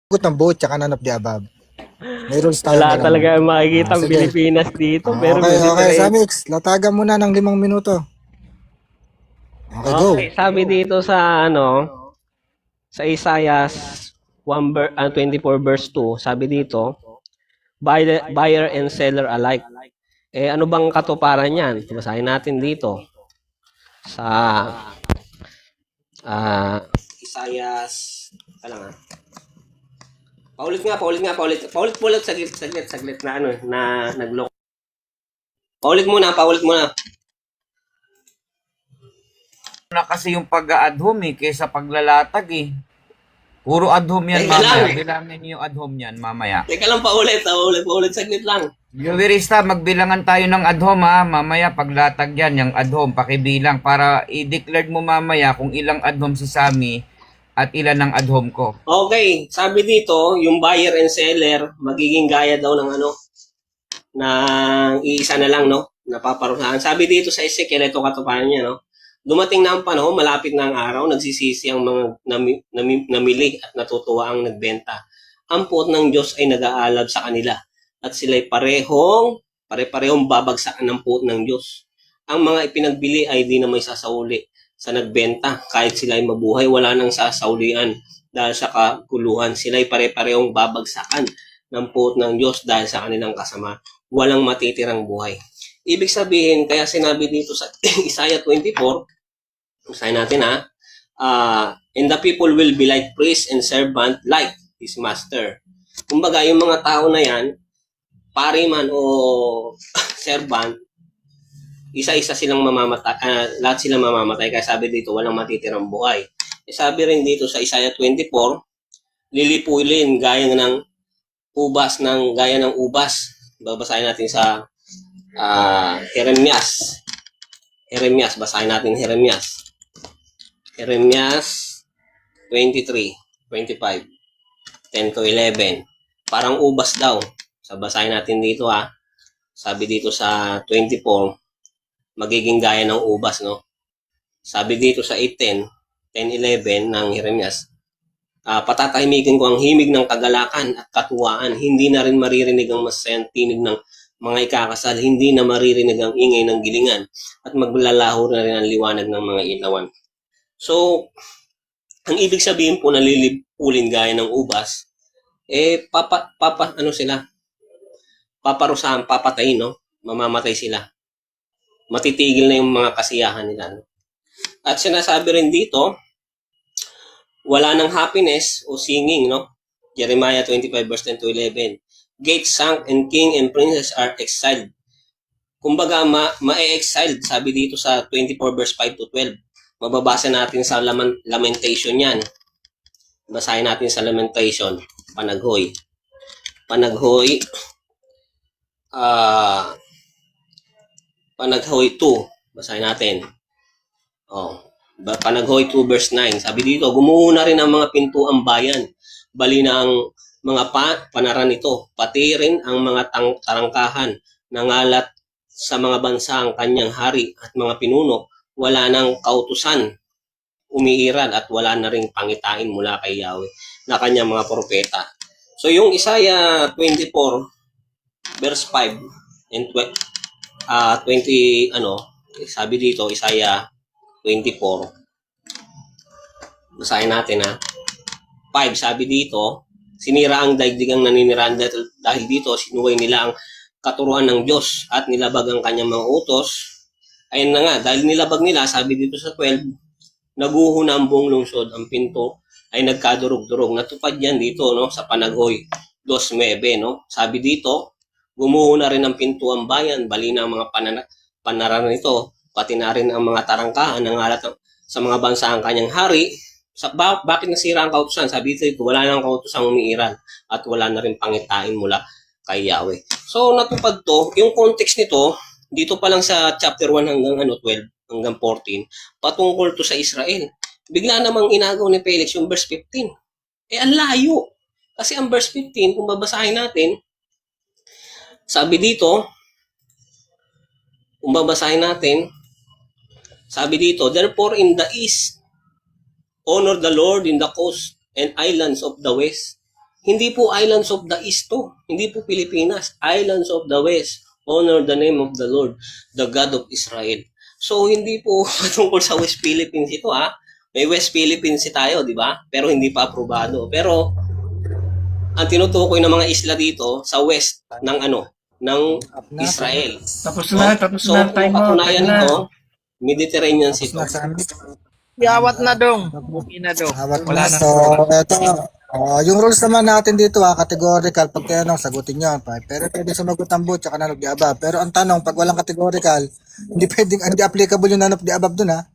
Hugot ng boat, tsaka none of the above. May rules tayong Wala ganun. talaga makikita ang Sige. Pilipinas dito, pero Okay, okay. vegetarian. Samix, latagan mo na ng 5 minuto. Okay, go. Okay, sabi dito sa sa Isaiah 24 verse 2, sabi dito, buyer and seller alike. Ano bang katuparan niyan? Basahin natin dito sa Isaiah, lang paulit nga, saglit na na nagloko. Paulit muna. Na kasi yung pag-a-adhom kaysa paglalatag Puro adhom yan Teka mamaya. lang. Bilangin niyo yung adhom yan mamaya. Teka lang, paulit, saglit lang. Yuvirista, magbilangan tayo ng adhom mamaya paglatag yan, yung adhom, pakibilang para i-declare mo mamaya kung ilang adhom si Sammy at ilan ang adhom ko. Okay, sabi dito, yung buyer and seller, magiging gaya daw ng ng iisa na lang, napaparusahan. Sabi dito sa Ezekiel, ito katuparan niya, dumating na ang panahon, malapit na ang araw, nagsisisi ang mga namili at natutuwa ang nagbenta. Ang puot ng Diyos ay nag-aalab sa kanila at sila'y pare-parehong babagsakan ng puot ng Diyos. Ang mga ipinagbili ay di na may sasauli sa nagbenta. Kahit sila'y mabuhay, wala nang sasaulian dahil sa kaguluhan. Sila'y pare-parehong babagsakan ng puot ng Diyos dahil sa kanilang kasama. Walang matitirang buhay. Ibig sabihin, kaya sinabi dito sa Isaiah 24, basahin natin and the people will be like priest and servant like his master. Kumbaga, yung mga tao na yan, pari man o servant, isa-isa silang mamamatay, lahat silang mamamatay. Kaya sabi dito, walang matitirang buhay. Sabi rin dito sa Isaiah 24, lilipulin gaya ng ubas. Babasahin natin sa Jeremias, basahin natin Jeremias 23:25, 10 to 11. Parang ubas daw. Basahin natin dito Sabi dito sa 24, magiging gaya ng ubas, Sabi dito sa 10:11 ng Jeremias, patatahimikin ko ang himig ng kagalakan at katuwaan. Hindi na rin maririnig ang masayang tinig ng mga ikakasal. Hindi na maririnig ang ingay ng gilingan at maglalaho na rin ang liwanag ng mga ilawan. So, ang ibig sabihin po na lilipulin gaya ng ubas, paparusahan, papatayin, mamamatay sila. Matitigil na yung mga kasiyahan nila. At sinasabi rin dito, wala nang happiness o singing, Jeremiah 25 verse 10 to 11. Gates sunk and king and princess are exiled. Kumbaga, ma-exiled, sabi dito sa 24 verse 5 to 12. Mababasa natin sa Lamentation yan. Basahin natin sa Lamentation. Panaghoy 2. Basahin natin. Panaghoy 2 verse 9. Sabi dito, gumuho na rin ang mga pintuang bayan. Bali na ang mga panaran nito. Pati rin ang mga tarangkahan. Nangalat sa mga bansa ang kanyang hari at mga pinuno. Wala nang kautusan, umiiral at wala na ring pangitain mula kay Yahweh na kanyang mga propeta. So yung Isaiah 24 verse 5 and 20 sabi dito Isaiah 24. Basahin natin 5, sabi dito, sinira ang daigdigang naninirahan dahil dito sinuway nila ang katuruan ng Diyos at nilabag ang kanyang mga utos. Ayun na nga, dahil nilabag nila, sabi dito sa 12, naguho na ang buong lungsod, ang pinto ay nagkadurog-durog. Natupad yan dito, sa Panaghoy 2:9, Sabi dito, gumuho na rin ang pinto ang bayan, bali na ang mga panaran nito, pati na rin ang mga tarangkahan, nangalat sa mga bansa ang kanyang hari. Bakit nasira ang kautusan? Sabi dito, wala nang kautusang umiiral at wala na rin pangitain mula kay Yahweh. So, natupad to. Yung context nito, dito pa lang sa chapter 1 hanggang 12 hanggang 14, patungkol to sa Israel. Bigla namang inagaw ni Felix yung verse 15. Ang layo. Kasi ang verse 15, kung babasahin natin, sabi dito, therefore in the east, honor the Lord in the coast and islands of the west. Hindi po islands of the East to. Hindi po Pilipinas. Islands of the West. Honor the name of the Lord, the God of Israel. So, hindi po patungkol sa West Philippines ito, ha. May West Philippines tayo, di ba? Pero hindi pa aprobado. Pero, ang tinutukoy ng mga isla dito sa west ng ng Israel. Tapos na, tapos So, na, kung time mo. patunayan Time na. nito, Mediterranean Sea to. Yawat na dong. Buki na dong. Awat Wala na. na. So, eto. Yung rules naman natin dito categorical. Pag tinanong, sagutin nyo. Pero pwede sumagot ang both, tsaka none of the above. Pero ang tanong, pag walang categorical, hindi applicable yung none of the above dun, ha.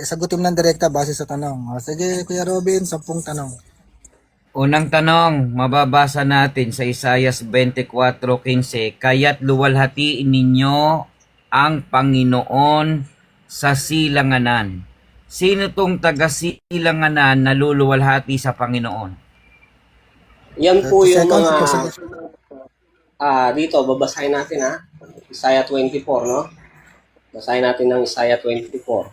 Sagutin mo ng direkta base sa tanong. Sige, Kuya Robin, 10 tanong. Unang tanong, mababasa natin sa Isaias 24:15, kaya't luwalhatiin ninyo ang Panginoon sa silanganan. Sino tong taga-silanganan na luluwalhati sa Panginoon? Yan po 30 yung seconds, mga seconds. dito babasahin natin, ha. Isaiah 24, no? Basahin natin ng Isaiah 24.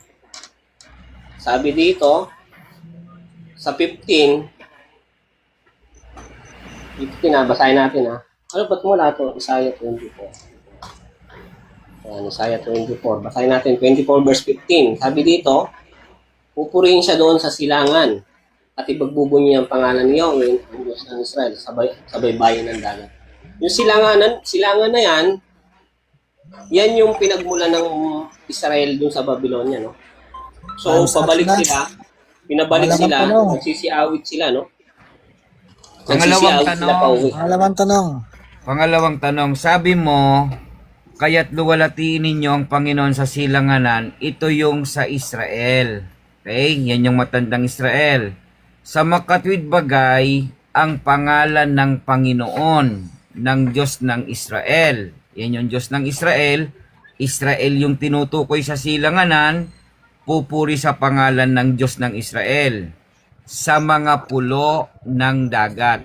Sabi dito sa 15 basahin natin, ha. Ano ba't mula to? Isaiah 24. Ayan, Isaiah 24. Basahin natin 24 verse 15. Sabi dito, pupurihin siya doon sa silangan at ipagbubunyi ang pangalan ni Yahweh, ang Diyos ng Israel, sa baybayin ng dagat. Yung silangan na yan yung pinagmulan ng Israel dun sa Babylonia, no? So, pinabalik sila, nagsisiawit sila, no? Pangalawang Nagsisiawit sila pauwi. Pangalawang tanong, sabi mo, kaya't luwalhatiin ninyo ang Panginoon sa silanganan, ito yung sa Israel. Okay, yan yung matandang Israel. Sa makatwid bagay, ang pangalan ng Panginoon, ng Diyos ng Israel. Yan yung Diyos ng Israel. Israel yung tinutukoy sa silanganan, pupuri sa pangalan ng Diyos ng Israel. Sa mga pulo ng dagat.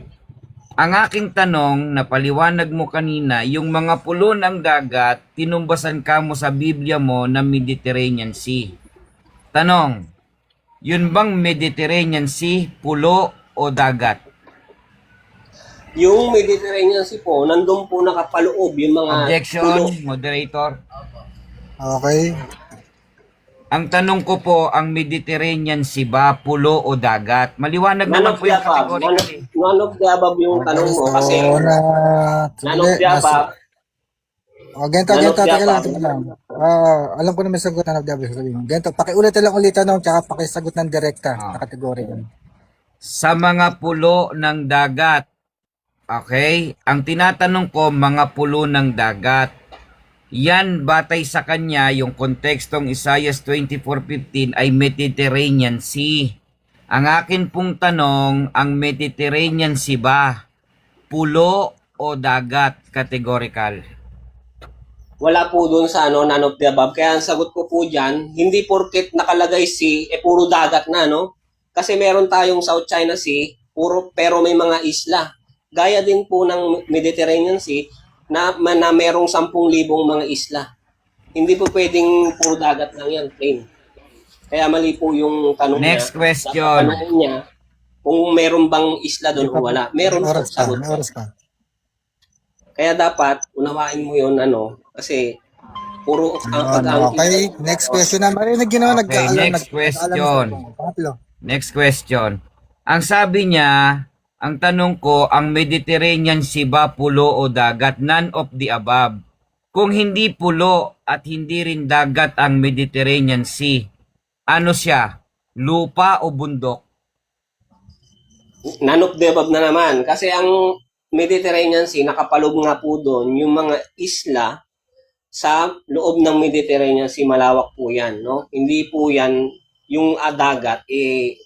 Ang aking tanong, napaliwanag mo kanina, yung mga pulo ng dagat, tinumbasan ka mo sa Biblia mo na Mediterranean Sea. Tanong, yun bang Mediterranean Sea, pulo o dagat? Yung Mediterranean Sea po, nandun po nakapaloob yung mga Objection, pulo. moderator. Okay. Ang tanong ko po, ang Mediterranean Sea ba, pulo o dagat? Maliwanag None naman of po the yung above. category. None of the above yung tanong mo kasi none of the above. Ganito, None of the teka lang, above. teka lang. Alam ko na may sagot na nagdabi sabihin. Ganito, pakiulit lang ulit tanong, tsaka pakisagot ng direkta sa kategory. Sa mga pulo ng dagat. Okay? Ang tinatanong ko, mga pulo ng dagat. Yan, batay sa kanya, yung kontekstong Isaiah 24:15 ay Mediterranean Sea. Ang akin pong tanong, ang Mediterranean Sea ba, pulo o dagat, categorical? Wala po doon sa none of the above. Kaya ang sagot ko po dyan, hindi porket nakalagay sea, puro dagat na, no? Kasi meron tayong South China Sea, pero may mga isla. Gaya din po ng Mediterranean Sea, na merong 10,000 mga isla. Hindi po pwedeng puro dagat lang yan, plain. Kaya mali po yung tanong niya. Next question. Dapat tanongin niya kung meron bang isla doon o wala. Meron po, sagot ko. Kaya dapat, unawain mo yun, kasi puro Okay, next question na. Marinig yun naman, Okay, next question. Next question. Ang sabi niya, ang tanong ko, ang Mediterranean Sea ba pulo o dagat? None of the above. Kung hindi pulo at hindi rin dagat ang Mediterranean Sea, ano siya? Lupa o bundok? None of the above na naman. Kasi ang Mediterranean Sea, nakapaloob nga po doon yung mga isla sa loob ng Mediterranean Sea, malawak po yan, no? Hindi po yan yung dagat,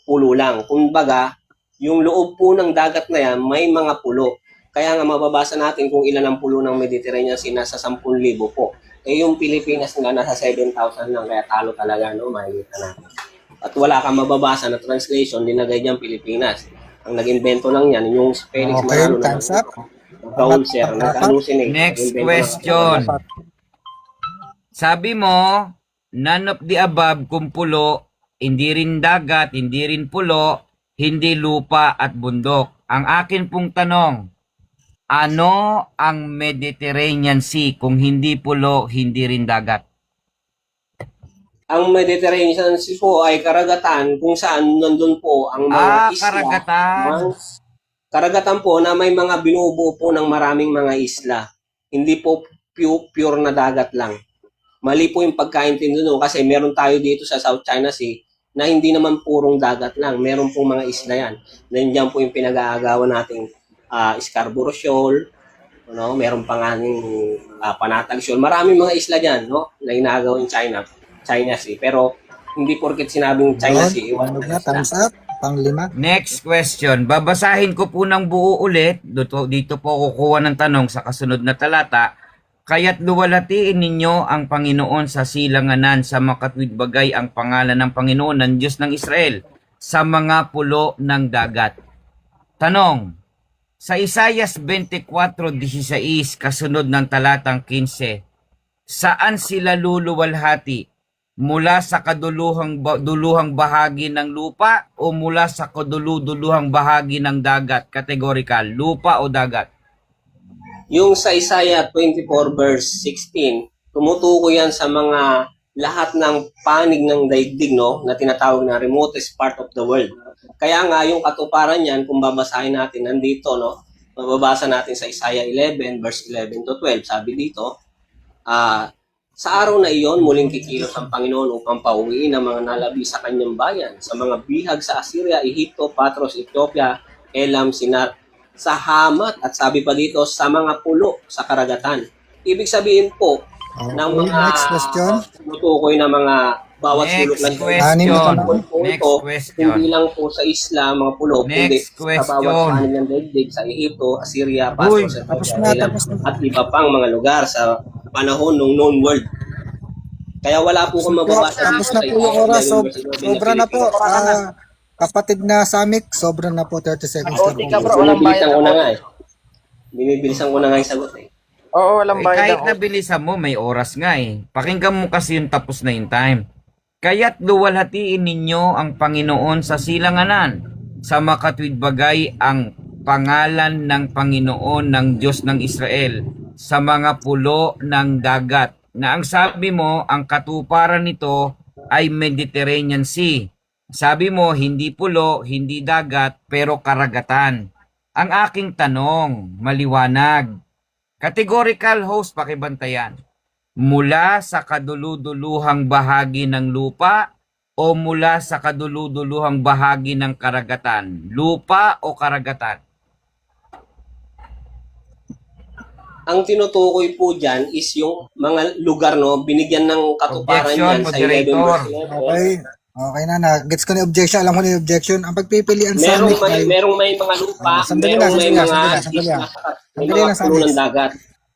pulo lang. Kumbaga, yung loob po ng dagat na yan, may mga pulo. Kaya nga mababasa natin kung ilan ang pulo ng Mediterranean Sea, nasa 10,000 po. Yung Pilipinas nga nasa 7,000 lang, kaya talo talaga, no? Makikita natin. At wala kang mababasa na translation, linagay dyan Pilipinas. Ang nag-invento lang yan, yung Felix Manalo na Gaulser, nag-hallucinate. Next question. Sabi mo, none of the above kung pulo, hindi rin dagat, hindi rin pulo, hindi lupa at bundok. Ang akin pong tanong, ano ang Mediterranean Sea kung hindi pulo, hindi rin dagat? Ang Mediterranean Sea po ay karagatan kung saan nandun po ang mga isla. Karagatan. Karagatan po na may mga binubuo po ng maraming mga isla. Hindi po pure na dagat lang. Mali po yung pagkaintindi doon kasi meron tayo dito sa South China Sea na hindi naman purong dagat lang. Meron pong mga isla yan. Nandiyan po yung pinag-aagawan nating Scarborough Shoal, no? Meron pa nga yung Panatag Shoal. Maraming mga isla dyan, no? Na inaagaw yung China Sea. Pero hindi porket sinabing China Sea, iwan Ano na na, thumbs up. Pang-5. Next question. Babasahin ko po ng buo ulit. Dito po kukuha ng tanong sa kasunod na talata. Kaya't luwalatiin ninyo ang Panginoon sa silanganan sa makatwid bagay ang pangalan ng Panginoon ng Diyos ng Israel sa mga pulo ng dagat. Tanong. Sa Isaias 24:16 kasunod ng talatang 15, saan sila luluwalhati? Mula sa duluhang bahagi ng lupa o mula sa duluhang bahagi ng dagat? Categorical, lupa o dagat? Yung sa Isaiah 24 verse 16, tumutukoy yan sa mga lahat ng panig ng daigdig, no, na tinatawag na remotest part of the world. Kaya nga yung katuparan niyan, kung babasahin natin nandito, no, mababasa natin sa Isaiah 11 verse 11 to 12. Sabi dito, sa araw na iyon, muling kikilos ang Panginoon upang pauwiin ang mga nalabi sa kanyang bayan, sa mga bihag sa Assyria, Ehipto, Patros, Ethiopia, Elam, Sinar, sa Hamat, at sabi pa dito, sa mga pulo sa karagatan. Ibig sabihin po, ng mga Next question. tumutukoy na mga bawat sulok ng Next question. hindi lang po sa isla, mga pulo, kundi Next sa bawat question. panig ng daigdig, sa Ehipto, Assyria, Uy, Patros, tapos Ethiopia, na, Elam, tapos na. at iba pang mga lugar sa panahon ng known world. Kaya wala po kung mababasa Tapos dito na sa po yung oras. Sobra na po. Philippines. Kapatid na Samik, sobra na po. 30 seconds na po. Ika bro, walang bayad Binibilisan ko na ako. nga eh. Binibilisan ko na nga yung sagot eh. Oo, walang bayad Kahit ako. na bilisan mo, may oras nga eh. Pakinggan mo kasi yung tapos na yung time. Kaya't luwalhatiin ninyo ang Panginoon sa silanganan, sa makatwid bagay ang pangalan ng Panginoon ng Diyos ng Israel, sa mga pulo ng dagat. Na ang sabi mo, ang katuparan nito ay Mediterranean Sea. Sabi mo, hindi pulo, hindi dagat, pero karagatan. Ang aking tanong, maliwanag. Categorical host, pakibantayan. Mula sa kaduluduluhang bahagi ng lupa o mula sa kaduluduluhang bahagi ng karagatan? Lupa o karagatan? Ang tinutukoy po dyan is yung mga lugar, no, binigyan ng katuparan Objection, yan sa 11 moderator. verse 11. Okay. Okay na. Gets ko na yung objection. Alam ko na yung objection. Ang pagpipilian sa Merong Samik ay... may mga lupa, Sandali merong may lang, mga sandali lang. isla, may Sandali lang, mga pulo Samix. ng dagat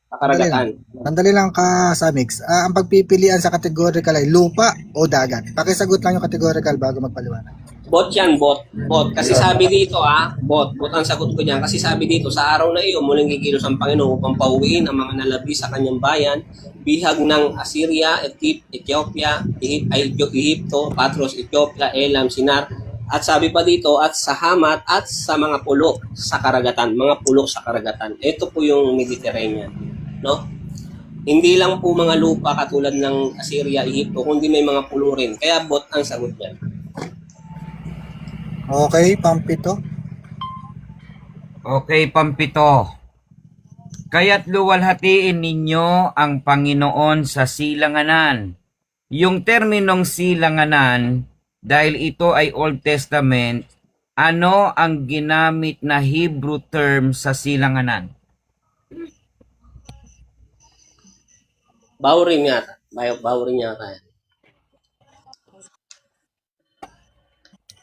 sa karagatan. Sandali lang ka, Samix. Ang pagpipilian sa categorical ay lupa o dagat. Pakisagot lang yung categorical bago magpaliwanag. Bot yan, bot. Kasi sabi dito, bot ang sagot ko dyan. Kasi sabi dito, sa araw na iyon, muling kikilos ang Panginoon upang pauwiin ang mga nalabi sa kanyang bayan, bihag ng Assyria, Ethiopia, Ehipto, Patros, Ethiopia, Elam, Sinar, at sabi pa dito, at sa Hamat, at sa mga pulo sa karagatan. Mga pulo sa karagatan. Ito po yung Mediterranean. No? Hindi lang po mga lupa katulad ng Assyria, Ehipto, kundi may mga pulo rin. Kaya bot ang sagot dyan. Okay, pampito. Okay, pampito. Kaya't luwalhatiin ninyo ang Panginoon sa silanganan. Yung terminong silanganan, dahil ito ay Old Testament, ano ang ginamit na Hebrew term sa silanganan? Bawrin yata. Bawrin yata.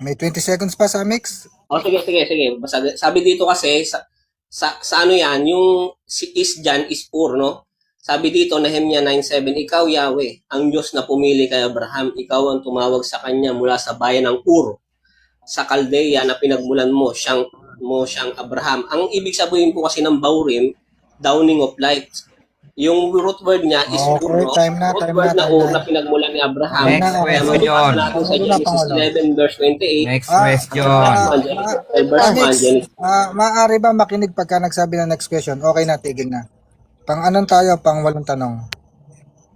May 20 seconds pa, Samix. Sige. Basta, sabi dito kasi, sa ano yan, yung si is dyan is Ur, no? Sabi dito, Nehemia 9:7, ikaw Yahweh, ang Diyos na pumili kay Abraham, ikaw ang tumawag sa kanya mula sa bayan ng Ur, sa Caldea na pinagmulan mo siyang Abraham. Ang ibig sabihin po kasi ng Baurim, downing of light. Yung root word niya is Okay, Ur, no? time na, Root time word na, na time Ur na. na pinagmulan ni Abraham. Next na, Kaya question. mababasa natin sa Wala Genesis pang wala. 11 verse 28. Next Ah, question. Verse 1, Mix, Genesis. maaari ba makinig pagka nagsabi ng next question? Okay na, tigil na. Pang anong tayo? Pang walong tanong.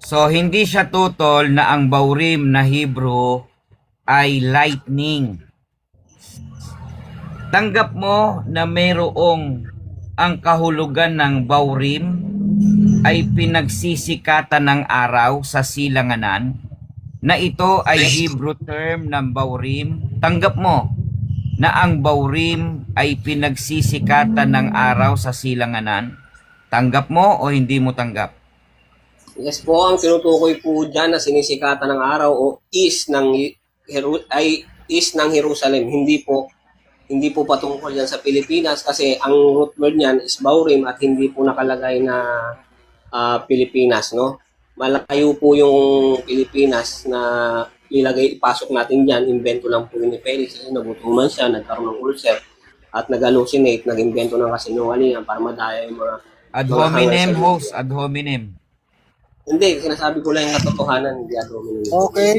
So, hindi siya tutol na ang baurim na Hebrew ay lightning. Tanggap mo na mayroong ang kahulugan ng baurim ay pinagsisikatan ng araw sa silanganan, na ito ay Hebrew term ng baurim. Tanggap mo na ang baurim ay pinagsisikatan ng araw sa silanganan. Tanggap mo o hindi mo tanggap? Yes po, ang tinutukoy po dyan na sinisikatan ng araw o is ng Jerusalem. Hindi po patungkol yan sa Pilipinas kasi ang root word niyan is Baurim at hindi po nakalagay na Pilipinas, no? Malayo po yung Pilipinas na ipasok natin diyan, invento lang po ni Felix kasi nagutuman siya, nagkaroon ng ulcer at nag-hallucinate, nag-invento ng kasinungalingan para madaya yung mga Ad mga hangal hominem, sa host, Biblia. ad hominem. Hindi, sinasabi ko lang yung katotohanan, hindi ako Okay,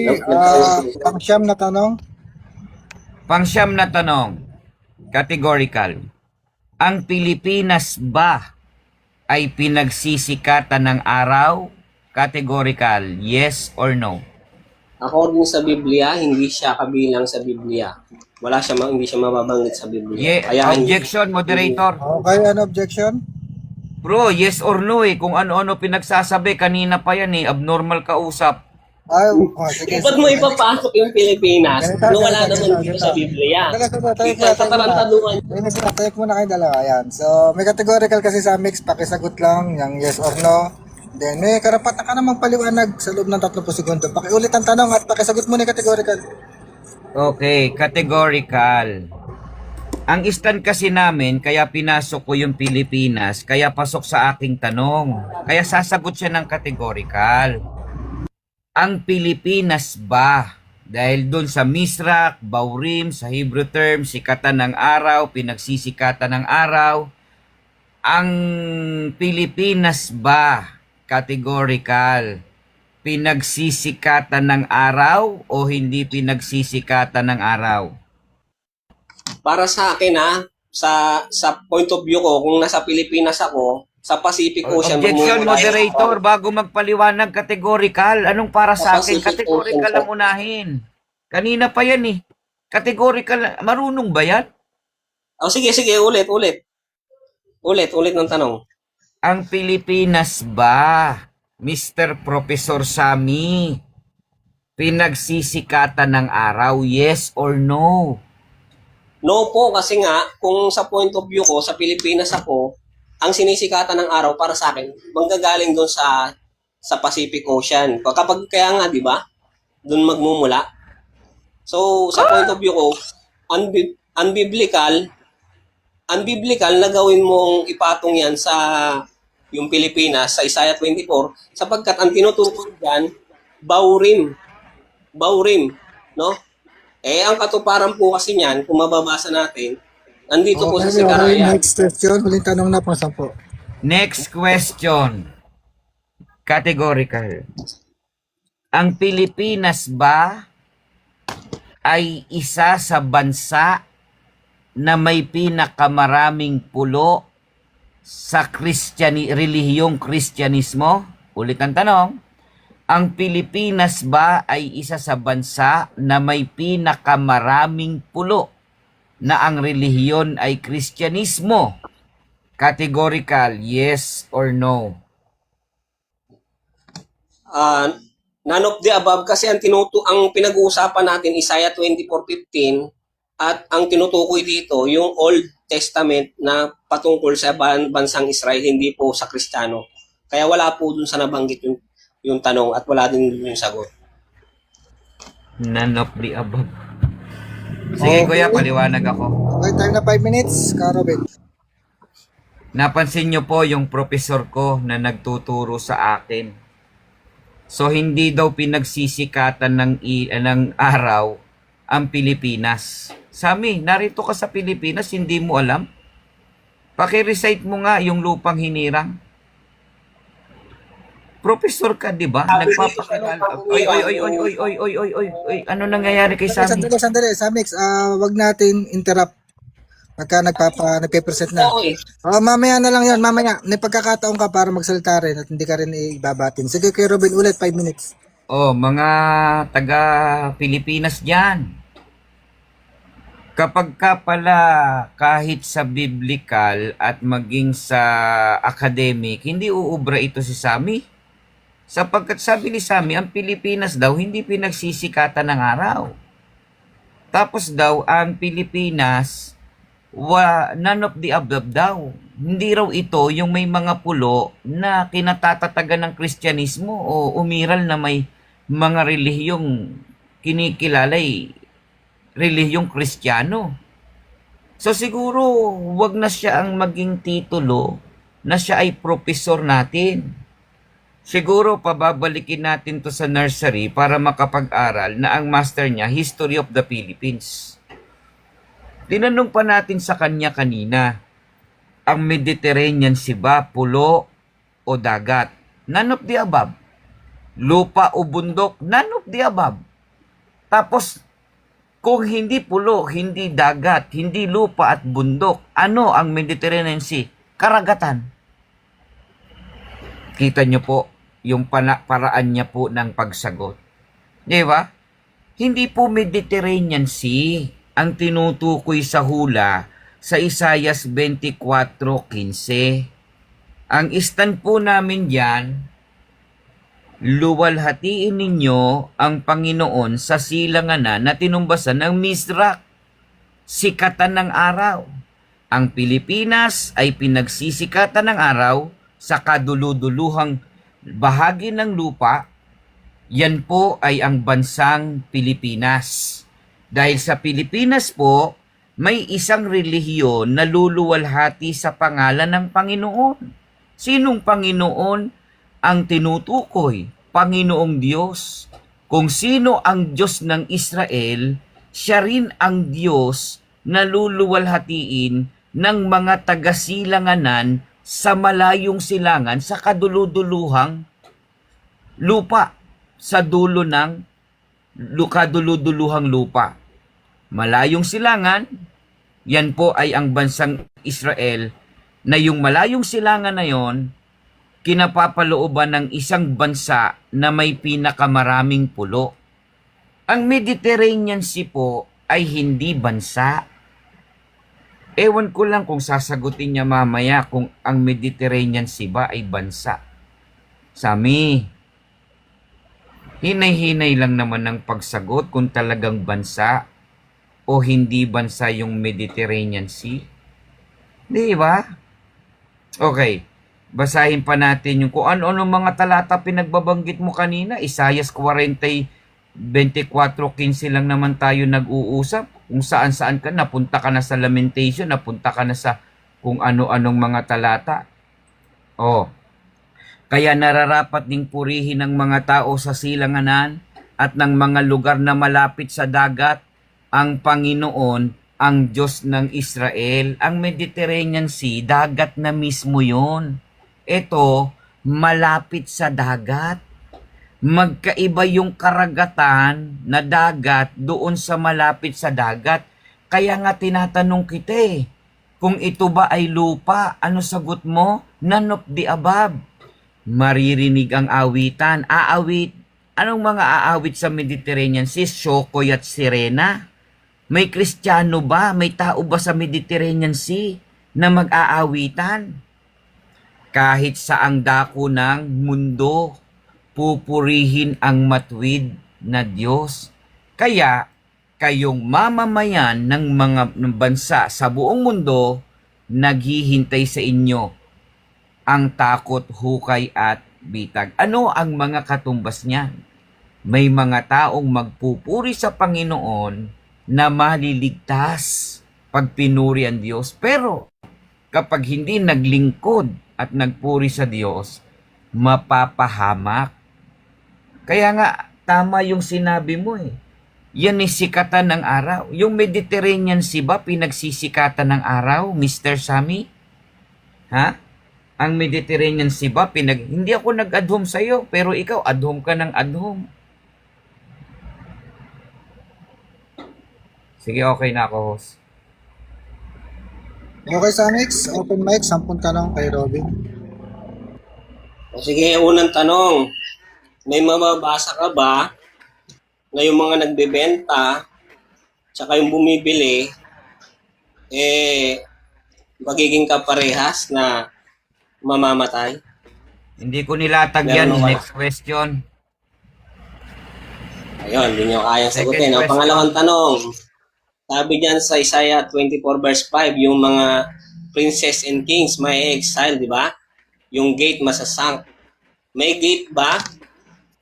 pang siyam na tanong. Pangsyam na tanong, categorical. Ang Pilipinas ba ay pinagsisikatan ng araw? Categorical, yes or no? According sa Biblia, hindi siya kabilang sa Biblia. Hindi siya mababanggit sa Biblia. Objection, moderator. Okay, ano objection? Bro, yes or no eh. Kung ano-ano pinagsasabi, kanina pa yan eh. Abnormal kausap. Ay, sige. Ba't mo ipapasok yung Pilipinas Ganito, kung wala ganito, naman ganito. dito sa Biblia? Tayo Tatarantaduhan. muna kayo dalawa. Yan. So, may categorical kasi sa mix. Pakisagot lang yung yes or no. Then, may karapatan ka namang paliwanag sa loob ng 30 segundo. Pakiulit ang tanong at pakisagot muna yung categorical. Okay, categorical. Ang stand kasi namin, kaya pinasok ko yung Pilipinas, kaya pasok sa aking tanong. Kaya sasagot siya ng categorical. Ang Pilipinas ba? Dahil dun sa Misrak, Baurim, sa Hebrew term, sikatan ng araw, pinagsisikatan ng araw. Ang Pilipinas ba? Categorical. Pinagsisikatan ng araw o hindi pinagsisikatan ng araw? Para sa akin sa point of view ko, kung nasa Pilipinas ako, sa Pacific Ocean, Objection, mamumula moderator, ako. bago magpaliwanag, categorical. Anong para sa akin? Pacific Categorical Ocean ang unahin. Kanina pa yan eh. Categorical. Marunong ba yan? Oh, sige, ulit. Ulit ng tanong. Ang Pilipinas ba, Mr. Professor Sami, pinagsisikatan ng araw, yes or no? No po, kasi nga, kung sa point of view ko, sa Pilipinas ako, ang sinisikatan ng araw para sa akin, manggagaling doon sa Pacific Ocean. Kapag kaya nga, di ba, doon magmumula. So, sa point of view ko, unbiblical na gawin mong ipatong yan sa yung Pilipinas, sa Isaiah 24, sapagkat ang tinutukoy dyan, Baurim, no? Ang katuparan po kasi niyan, kung mababasa natin, nandito po sa Sikaraya. Next question. Huling tanong na pang 10. Next question. Categorical. Ang Pilipinas ba ay isa sa bansa na may pinakamaraming pulo sa relihiyong Kristyanismo? Ulit ang tanong. Ang Pilipinas ba ay isa sa bansa na may pinakamaraming pulo na ang relihiyon ay Kristyanismo? Categorical, yes or no? None of the above kasi ang pinag-uusapan natin Isaiah 24:15 at ang tinutukoy dito yung Old Testament na patungkol sa bansang Israel, hindi po sa Kristiyano. Kaya wala po dun sa nabanggit yung tanong at wala din dun yung sagot. None of the above. Sige kuya, paliwanag ako. Okay, time na 5 minutes. Karobin. Napansin nyo po yung professor ko na nagtuturo sa akin. So hindi daw pinagsisikatan ng araw ang Pilipinas. Sami, narito ka sa Pilipinas, hindi mo alam? Paki-recite mo nga yung lupang hinirang. Professor ka, di ba? Sabi dito, Nagpapakilala. ano, Oy. Ano nangyayari kay Sammy? Sandali. Samix, wag natin interrupt pagka nagpe-present na. Oo eh. Mamaya na lang yan. Mamaya, may pagkakataon ka para magsalita rin at hindi ka rin ibabatin. Sige, kay Robin ulit, 5 minutes. Oh, mga taga Pilipinas diyan. Kapag ka pala kahit sa biblical at maging sa academic, hindi uubra ito si Sammy. Sapagkat sabi ni Sammy, ang Pilipinas daw hindi pinagsisikatan ng araw. Tapos daw, ang Pilipinas, none of the above daw. Hindi raw ito yung may mga pulo na kinatatatagan ng Kristyanismo o umiral na may mga relihiyong kinikilalay relihiyong Kristiyano. So siguro, wag na siya ang maging titulo na siya ay professor natin. Siguro, pababalikin natin to sa nursery para makapag-aral na ang master niya, History of the Philippines. Tinanong pa natin sa kanya kanina, ang Mediterranean Sea ba, pulo o dagat? None of the above. Lupa o bundok? None of the above. Tapos, kung hindi pulo, hindi dagat, hindi lupa at bundok, ano ang Mediterranean Sea? Karagatan. Kita nyo po yung paraan niya po ng pagsagot. Di ba? Hindi po Mediterranean Sea ang tinutukoy sa hula sa Isaias 24:15. Ang stand po namin diyan, luwalhatiin ninyo ang Panginoon sa silanganan na tinumbasan ng Misrak, sikatan ng araw. Ang Pilipinas ay pinagsisikatan ng araw sa kaduluduluhang bahagi ng lupa. Yan po ay ang bansang Pilipinas. Dahil sa Pilipinas po, may isang relihiyon na luluwalhati sa pangalan ng Panginoon. Sinong Panginoon ang tinutukoy? Panginoong Diyos. Kung sino ang Diyos ng Israel, siya rin ang Diyos na luluwalhatiin ng mga taga-silanganan sa malayong silangan sa kaduluduluhang lupa, sa dulo ng kaduluduluhang lupa. Malayong silangan, yan po ay ang bansang Israel, na yung malayong silangan na yon, kinapapalooban ng isang bansa na may pinakamaraming pulo. Ang Mediterranean Sea po ay hindi bansa. Ewan ko lang kung sasagutin niya mamaya kung ang Mediterranean Sea ba ay bansa. Sami, hinay-hinay lang naman ng pagsagot kung talagang bansa o hindi bansa yung Mediterranean Sea. Di ba? Okay. Basahin pa natin yung kung ano-ano mga talata pinagbabanggit mo kanina. Isaias 24:15 lang naman tayo nag-uusap. Kung saan-saan ka, napunta ka na sa Lamentation, napunta ka na sa kung ano-anong mga talata. Kaya nararapat ding purihin ng mga tao sa silanganan at ng mga lugar na malapit sa dagat ang Panginoon, ang Diyos ng Israel. Ang Mediterranean Sea, dagat na mismo yon. Ito, malapit sa dagat. Magkaiba yung karagatan na dagat doon sa malapit sa dagat. Kaya nga tinatanong kita kung ito ba ay lupa, ano sagot mo? None of the above. Maririnig ang awitan. Anong mga aawit sa Mediterranean Sea? Shokoy at Sirena. May Kristiyano ba? May tao ba sa Mediterranean Sea na mag-aawitan? Kahit saang dako ng mundo, pupurihin ang matuwid na Diyos. Kaya, kayong mamamayan ng mga bansa sa buong mundo, naghihintay sa inyo ang takot, hukay at bitag. Ano ang mga katumbas niyan? May mga taong magpupuri sa Panginoon na maliligtas pag pinuri ang Diyos. Pero, kapag hindi naglingkod at nagpuri sa Diyos, mapapahamak. Kaya nga, tama yung sinabi mo Yan ay sikatan ng araw. Yung Mediterranean Sea ba pinagsisikatan ng araw, Mr. Sammy? Ha? Ang Mediterranean Sea ba, hindi ako nag-adhom sa'yo, pero ikaw, adhom ka ng adhom. Sige, okay na ako, host. Okay, Samix, open mic, 10 tanong kay Robin. O sige, unang tanong. May mababasa ka ba na yung mga nagbebenta tsaka yung bumibili magiging kaparehas na mamamatay? Hindi ko nilatag yan. Meron naman. Next question. Ayun, hindi nyo kayang Second sagutin. Ang question. pangalawang tanong, sabi dyan sa Isaiah 24 verse 5, yung mga princess and kings may exile, di ba? Yung gate masasank. May gate ba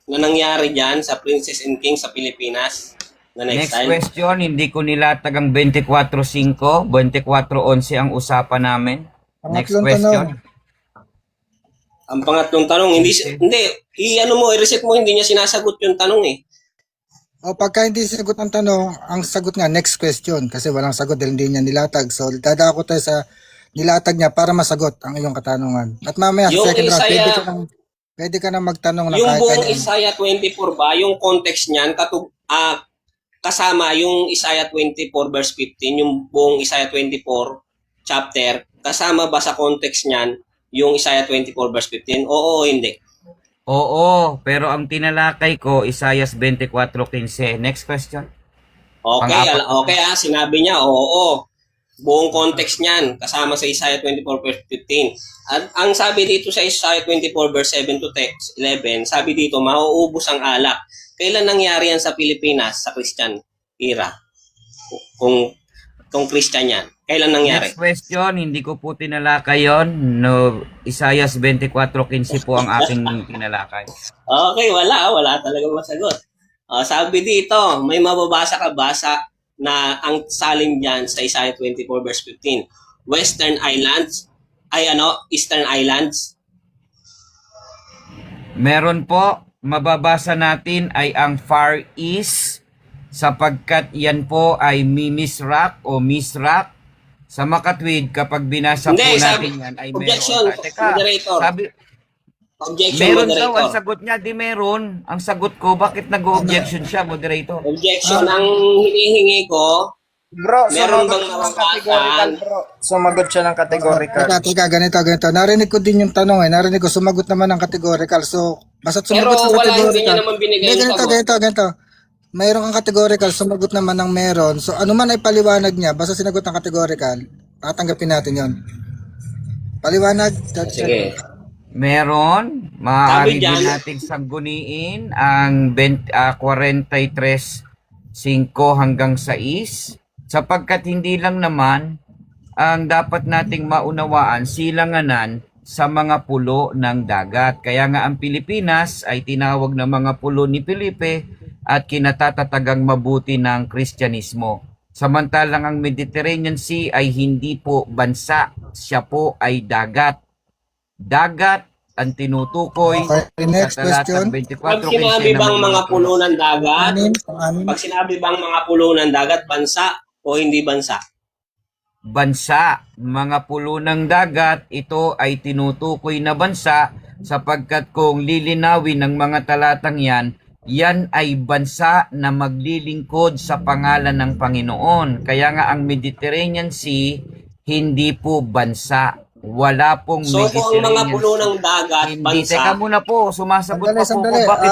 na nangyari dyan sa princess and king sa Pilipinas na Next na-exile? question, hindi ko nilatag ang 24-5, 24-11 ang usapan namin. Next Pangatlong question. tanong. Ang pangatlong tanong, i-reset mo, hindi niya sinasagot yung tanong eh. O pagka hindi sagot ang tanong, ang sagot nga next question kasi walang sagot dahil hindi niya nilatag. So dadako tayo sa nilatag niya para masagot ang iyong katanungan. At mamaya Yung sa second round, Isaiah- pwede ka nang magtanong ng Yung kahit buong kanino. Isaiah 24 ba, yung context niyan, kasama yung Isaiah 24 verse 15, yung buong Isaiah 24 chapter, kasama ba sa context niyan yung Isaiah 24 verse 15? Oo o hindi? Oo, pero ang tinalakay ko, Isaiah 24:15. Next question. Okay, Pang-apat. sinabi niya, oo. Buong context niyan, kasama sa Isaiah 24 verse 15. At ang sabi dito sa Isaiah 24 verse 7 to 11, sabi dito, mauubos ang alak. Kailan nangyari yan sa Pilipinas, sa Christian era? Kung Christian yan, kailan nangyari? Next question, hindi ko po tinalakay yun. No, Isaiah 24:15 po ang aking tinalakay. Okay, wala talagang masagot. Sabi dito, may mababasa ka ba na ang salin diyan sa Isaiah 24 verse 15? Western Islands, Eastern Islands. Meron po, mababasa natin ay ang Far East sapagkat yan po ay Mimisrak o Misrak. Sa makatwid, kapag binasa po Hindi, natin yan ay objection, meron. Teka, moderator. meron Objection, daw ang moderator. sagot niya, di meron. Ang sagot ko, bakit nag-objection siya, moderator? Objection, ang hinihingi ko, Bro, meron sumagot bang siya ng mababasa? categorical, bro. Sumagot siya ng categorical. Teka, ganito. Narinig ko din yung tanong eh. Narinig ko, sumagot naman ng categorical. So, basta't Pero sumagot sa wala, hindi categorical. niya naman binigay Hindi, yung sagot. ganito. Mayroon kang categorical, sumagot naman ng meron. So, ano man ay paliwanag niya, basta sinagot ng categorical, tatanggapin natin yon. Paliwanag. Sige. Meron, maaari Sabi dyan, din nating sangguniin ang 43:5 hanggang 6 sapagkat hindi lang naman ang dapat nating maunawaan silanganan sa mga pulo ng dagat. Kaya nga ang Pilipinas ay tinawag na mga pulo ni Felipe at kinatatatagang mabuti ng Kristyanismo. Samantalang ang Mediterranean Sea ay hindi po bansa, siya po ay dagat. Dagat ang tinutukoy Okay, next sa talatang question. 24 Pag sinabi bang mga pulo ng dagat, Anim. pag sinabi bang mga pulo ng dagat, bansa o hindi bansa? bansa, mga pulo ng dagat, ito ay tinutukoy na bansa sapagkat kung lilinawin ng mga talatang yan, yan ay bansa na maglilingkod sa pangalan ng Panginoon. Kaya nga ang Mediterranean Sea, hindi po bansa. Wala pong So kung ang mga Mediterranean pulo Sea. ng dagat, Hindi, teka bansa, muna po, sumasagot pa po Sandali. ko. Bakit?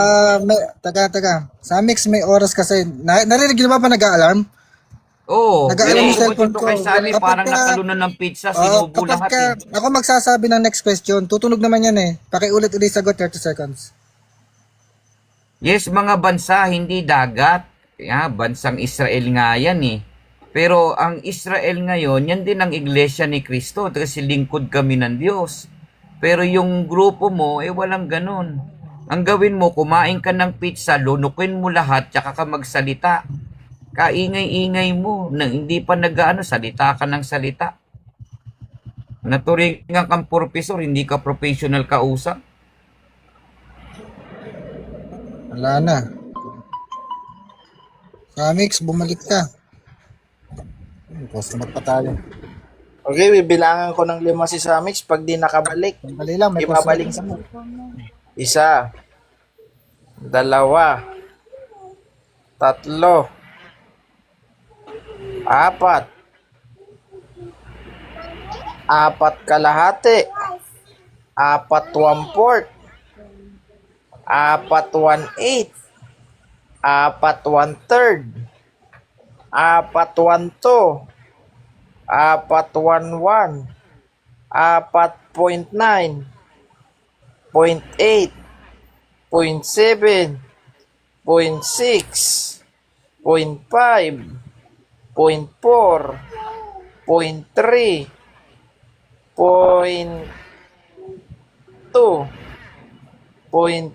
Taga. Sa mix may oras kasi. Narinig niyo ba nag-aalarm? Oo, Nag-aalarm yung pero cellphone ito ko. kay Sammy, Kapag parang ka- nakalunan ng pizza, sinubo lahat eh. Ako magsasabi ng next question, tutunog naman yan eh. Pakiulit-ulit sagot, 30 seconds. Yes, mga bansa, hindi dagat. Bansang Israel nga yan eh. Pero ang Israel ngayon, yan din ang iglesia ni Kristo kasi lingkod kami ng Diyos. Pero yung grupo mo, walang ganun. Ang gawin mo, kumain ka ng pizza, lunukin mo lahat, tsaka ka magsalita. Kaingay-ingay mo, na hindi pa salita ka ng salita. Naturingan kang professor, hindi ka professional kausap. Wala na. Sa mix, bumalik ka. Customer pa tayo. Okay, bibilangan ko ng 5 si Samix. Pag di nakabalik, Dali lang, may ibabalik possible. mo. 1, 2, 3, 4, 4 kalahati, 4 1/4, 4 1/8, 4 1/3, 4 1/2, 4 1/1, 4.9, 0.8, 0.7, 0.6, 0.5, 0.4, 0.3, 0.2, 0.1,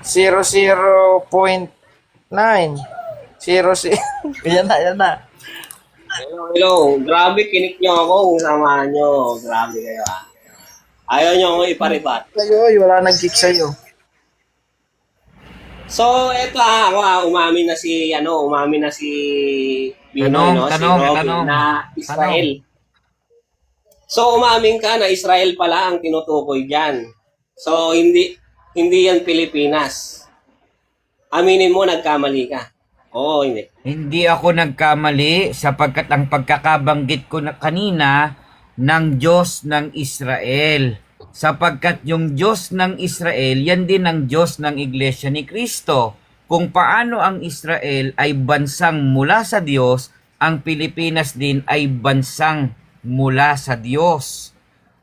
0.9, 00. Yan na. Hello, hello. Grabe, kinik nyo ako kung samahan nyo. Grabe kayo ah. Ayaw nyo ako iparibat. Sa'yo, wala nag-kick sa'yo. So, eto umamin na si Binoy, no? Si Robin na Israel. So, umamin ka na Israel pala ang tinutukoy dyan. So, hindi yan Pilipinas. Aminin mo, nagkamali ka. Oo, hindi. Hindi ako nagkamali sapagkat ang pagkakabanggit ko na kanina ng Diyos ng Israel. Sapagkat yung Diyos ng Israel, yan din ang Diyos ng Iglesia ni Cristo. Kung paano ang Israel ay bansang mula sa Diyos, ang Pilipinas din ay bansang mula sa Diyos.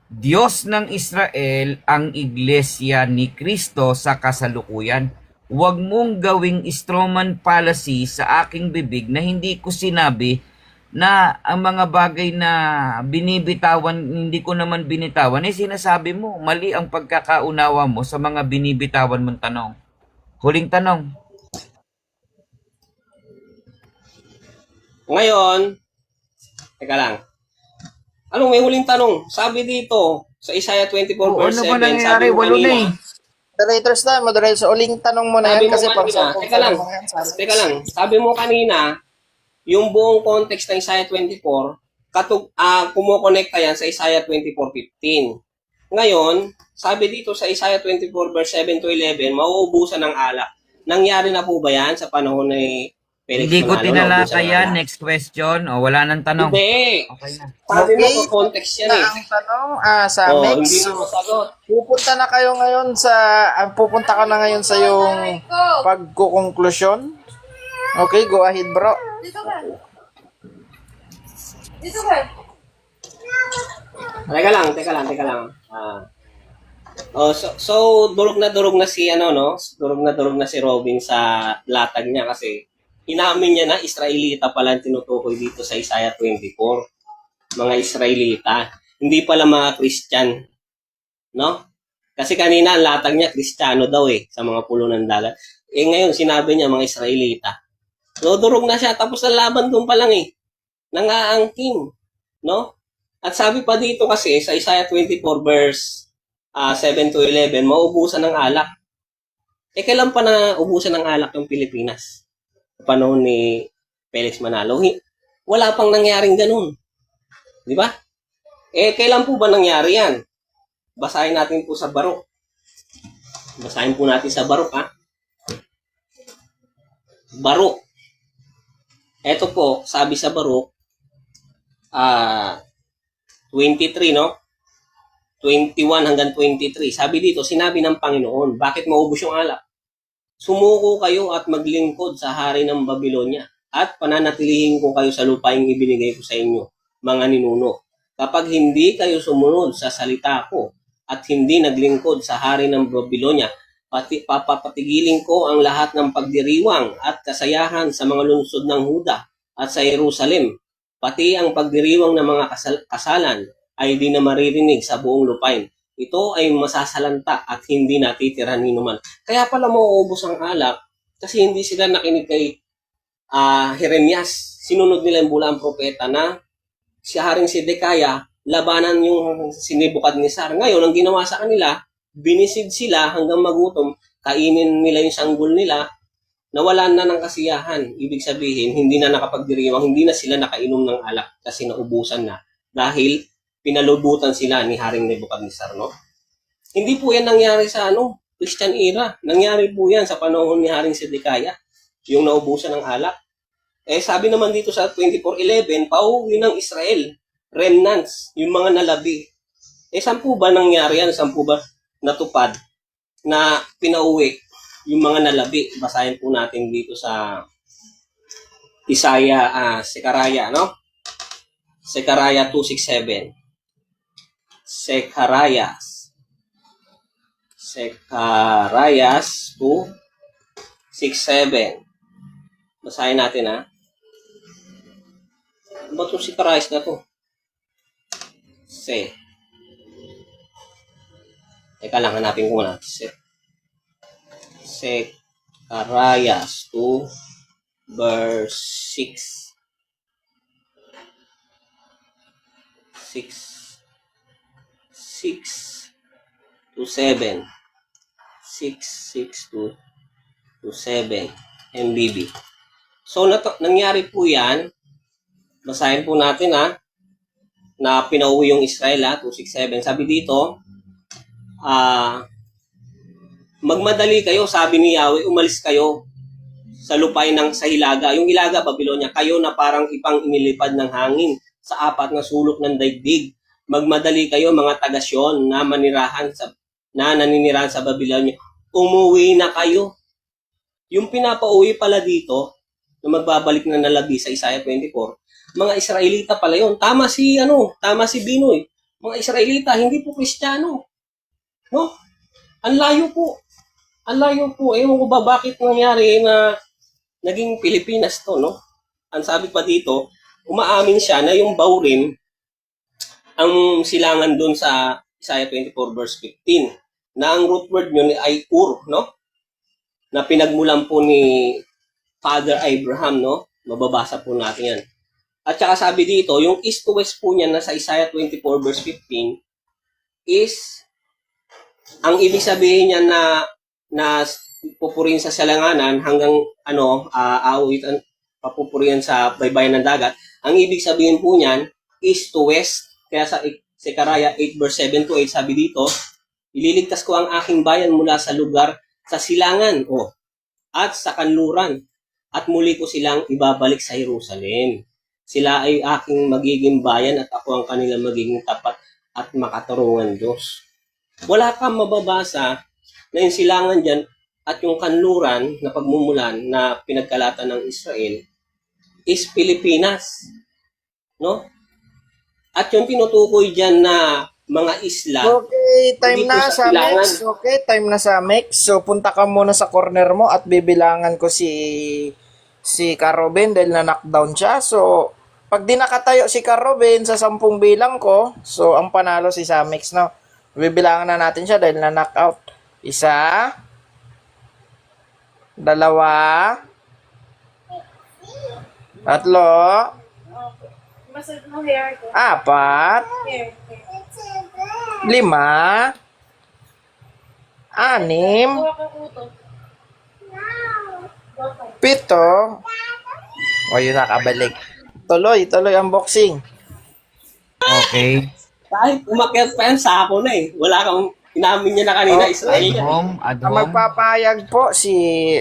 Diyos ng Israel ang Iglesia ni Cristo sa kasalukuyan. Huwag mong gawing strawman fallacy sa aking bibig na hindi ko sinabi na ang mga bagay na binibitawan, hindi ko naman binitawan, sinasabi mo, mali ang pagkakaunawa mo sa mga binibitawan mong tanong. Huling tanong. Ngayon, teka lang. Anong may huling tanong? Sabi dito, sa Isaiah 24 verse 7, Ano ba nangyayari? sabi mo Walo na kanina, Moderators na, moderator. So, uling tanong mo na sabi yan mo kasi pag kanina, teka lang, sabi mo kanina, yung buong context ng Isaiah 24, kumukonekta yan sa Isaiah 24:15. Ngayon, sabi dito sa Isaiah 24 verse 7 to 11, mauubusan ng alak. Nangyari na po ba yan sa panahon ni Felix Hindi ko Manalo? tinalaka Naubusan ng yan. alak? Next question. O, wala nang tanong. Hindi. Okay na. Sabi mo Okay. sa context yan Na eh. ang tanong, Oh, Samix, hindi mo masagot. pupunta na kayo ngayon pupunta ka na ngayon sa yung pagkukonklusyon. Okay, go ahead bro. Dito ka. Dito ka. Teka lang. So durog na si durog na si Robin sa latag niya kasi inamin niya na Israelita pala ang tinutukoy dito sa Isaiah 24. Mga Israelita, hindi pala mga Christian, no? Kasi kanina ang latag niya Kristiyano daw sa mga pulo ng dagat. Ngayon sinabi niya mga Israelita. So durog na siya tapos ang laban doon pa lang nangaangkin, no? At sabi pa dito kasi sa Isaiah 24 verse 7 to 11, maubusan ng alak. Kailan pa na ubusan ng alak yung Pilipinas? Sa panahon ni Felix Manalo. Wala pang nangyaring ganun. Di ba? Kailan po ba nangyari yan? Basahin natin po sa Barok. Basahin po natin sa Barok, ha? Barok. Ito po, sabi sa Barok, 23, no? 21 hanggang 23. Sabi dito, sinabi ng Panginoon, bakit maubos yung alak? Sumuko kayo at maglingkod sa hari ng Babylonia at pananatilihin ko kayo sa lupaing ibinigay ko sa inyo, mga ninuno. Kapag hindi kayo sumunod sa salita ko at hindi naglingkod sa hari ng Babylonia, papapatigilin ko ang lahat ng pagdiriwang at kasayahan sa mga lungsod ng Huda at sa Jerusalem. Pati ang pagdiriwang ng mga kasalan ay di na maririnig sa buong lupain. Ito ay masasalanta at hindi natitira ni numan. Kaya pala mauubos ang alak kasi hindi sila nakinig kay Jeremias. Sinunod nila yung bulang propeta na si Haring Sidekaya labanan yung Nebukadnesar. Ngayon, ang ginawa sa kanila, binisid sila hanggang magutom, kainin nila yung sanggol nila, nawalan na ng kasiyahan. Ibig sabihin, hindi na nakapagdiriwang, hindi na sila nakainom ng alak kasi naubusan na dahil pinalubutan sila ni Haring Nebuchadnezzar, no? Hindi po yan nangyari sa Christian era. Nangyari po yan sa panahon ni Haring Zedekiah, yung naubusan ng alak. Sabi naman dito sa 24:11, pauwi ng Israel, remnants, yung mga nalabi. Saan po ba nangyari yan? Saan po ba natupad na pinauwi yung mga nalabi? Basahin po natin dito sa Sekaraya, no? Sekaraya 2:6-7. Sekarayas 2:6-7. Basahin natin, ha? Ano ba itong Sekarayas na to? Teka lang, hanapin ko muna. Sekarayas 2 verse 6. 6:6-7. 6:6-7 MBB. So, nangyari po yan. Basahin po natin, ha, na pinauwi yung Israel, ha, 2:6-7. Sabi dito, magmadali kayo, sabi ni Yahweh, umalis kayo sa lupay sa Hilaga. Yung Hilaga, Babylonia, kayo na parang ipang inilipad ng hangin sa apat na sulok ng daigdig. Magmadali kayo, mga taga-Sion na naninirahan sa Babylonia. Umuwi na kayo. Yung pinapauwi pala dito, na magbabalik na nalabi sa Isaiah 24, mga Israelita pala yun. Tama si Binoy. Mga Israelita, hindi po Kristiyano. No? Ang layo po. Ewan ko ba bakit nangyari na naging Pilipinas to, no? Ang sabi pa dito, umaamin siya na yung Baurim, ang silangan doon sa Isaiah 24 verse 15, na ang root word nyo ay Ur, no? Na pinagmulan po ni Father Abraham, no? Mababasa po natin yan. At saka sabi dito, yung east to west po niya na sa Isaiah 24 verse 15 is, ang ibig sabihin niya na pupurihin sa salanganan hanggang aawitan, papupurihan sa baybayin ng dagat. Ang ibig sabihin po niyan, east to west. Kaya sa Sekaraya 8 verse 7-8, sabi dito, ililigtas ko ang aking bayan mula sa lugar sa silangan at sa kanluran, at muli ko silang ibabalik sa Jerusalem. Sila ay aking magiging bayan at ako ang kanilang magiging tapat at makatarungan Diyos. Wala kang mababasa na yung silangan dyan at yung kanluran na pagmumulan na pinagkalatan ng Israel is Pilipinas. No? At yung tinutukoy dyan na mga isla. Okay, time hindi po na sa silangan. mix. Okay, time na sa mix. So, punta ka muna sa corner mo at bibilangan ko si Karoben dahil na-knockdown siya. So, pag di nakatayo si Karoben sa 10 bilang ko, so, ang panalo si Samix, no? Bibilangan na natin siya dahil na-knockout. 1, 2, 3, 4, 5, 6, 7. O, yun nakabalik. Tuloy ang boxing. Okay. Kahit umakyat pa yan, sako na eh. Wala kang inamin niya na kanina, Israel. At Ang home. magpapayag po si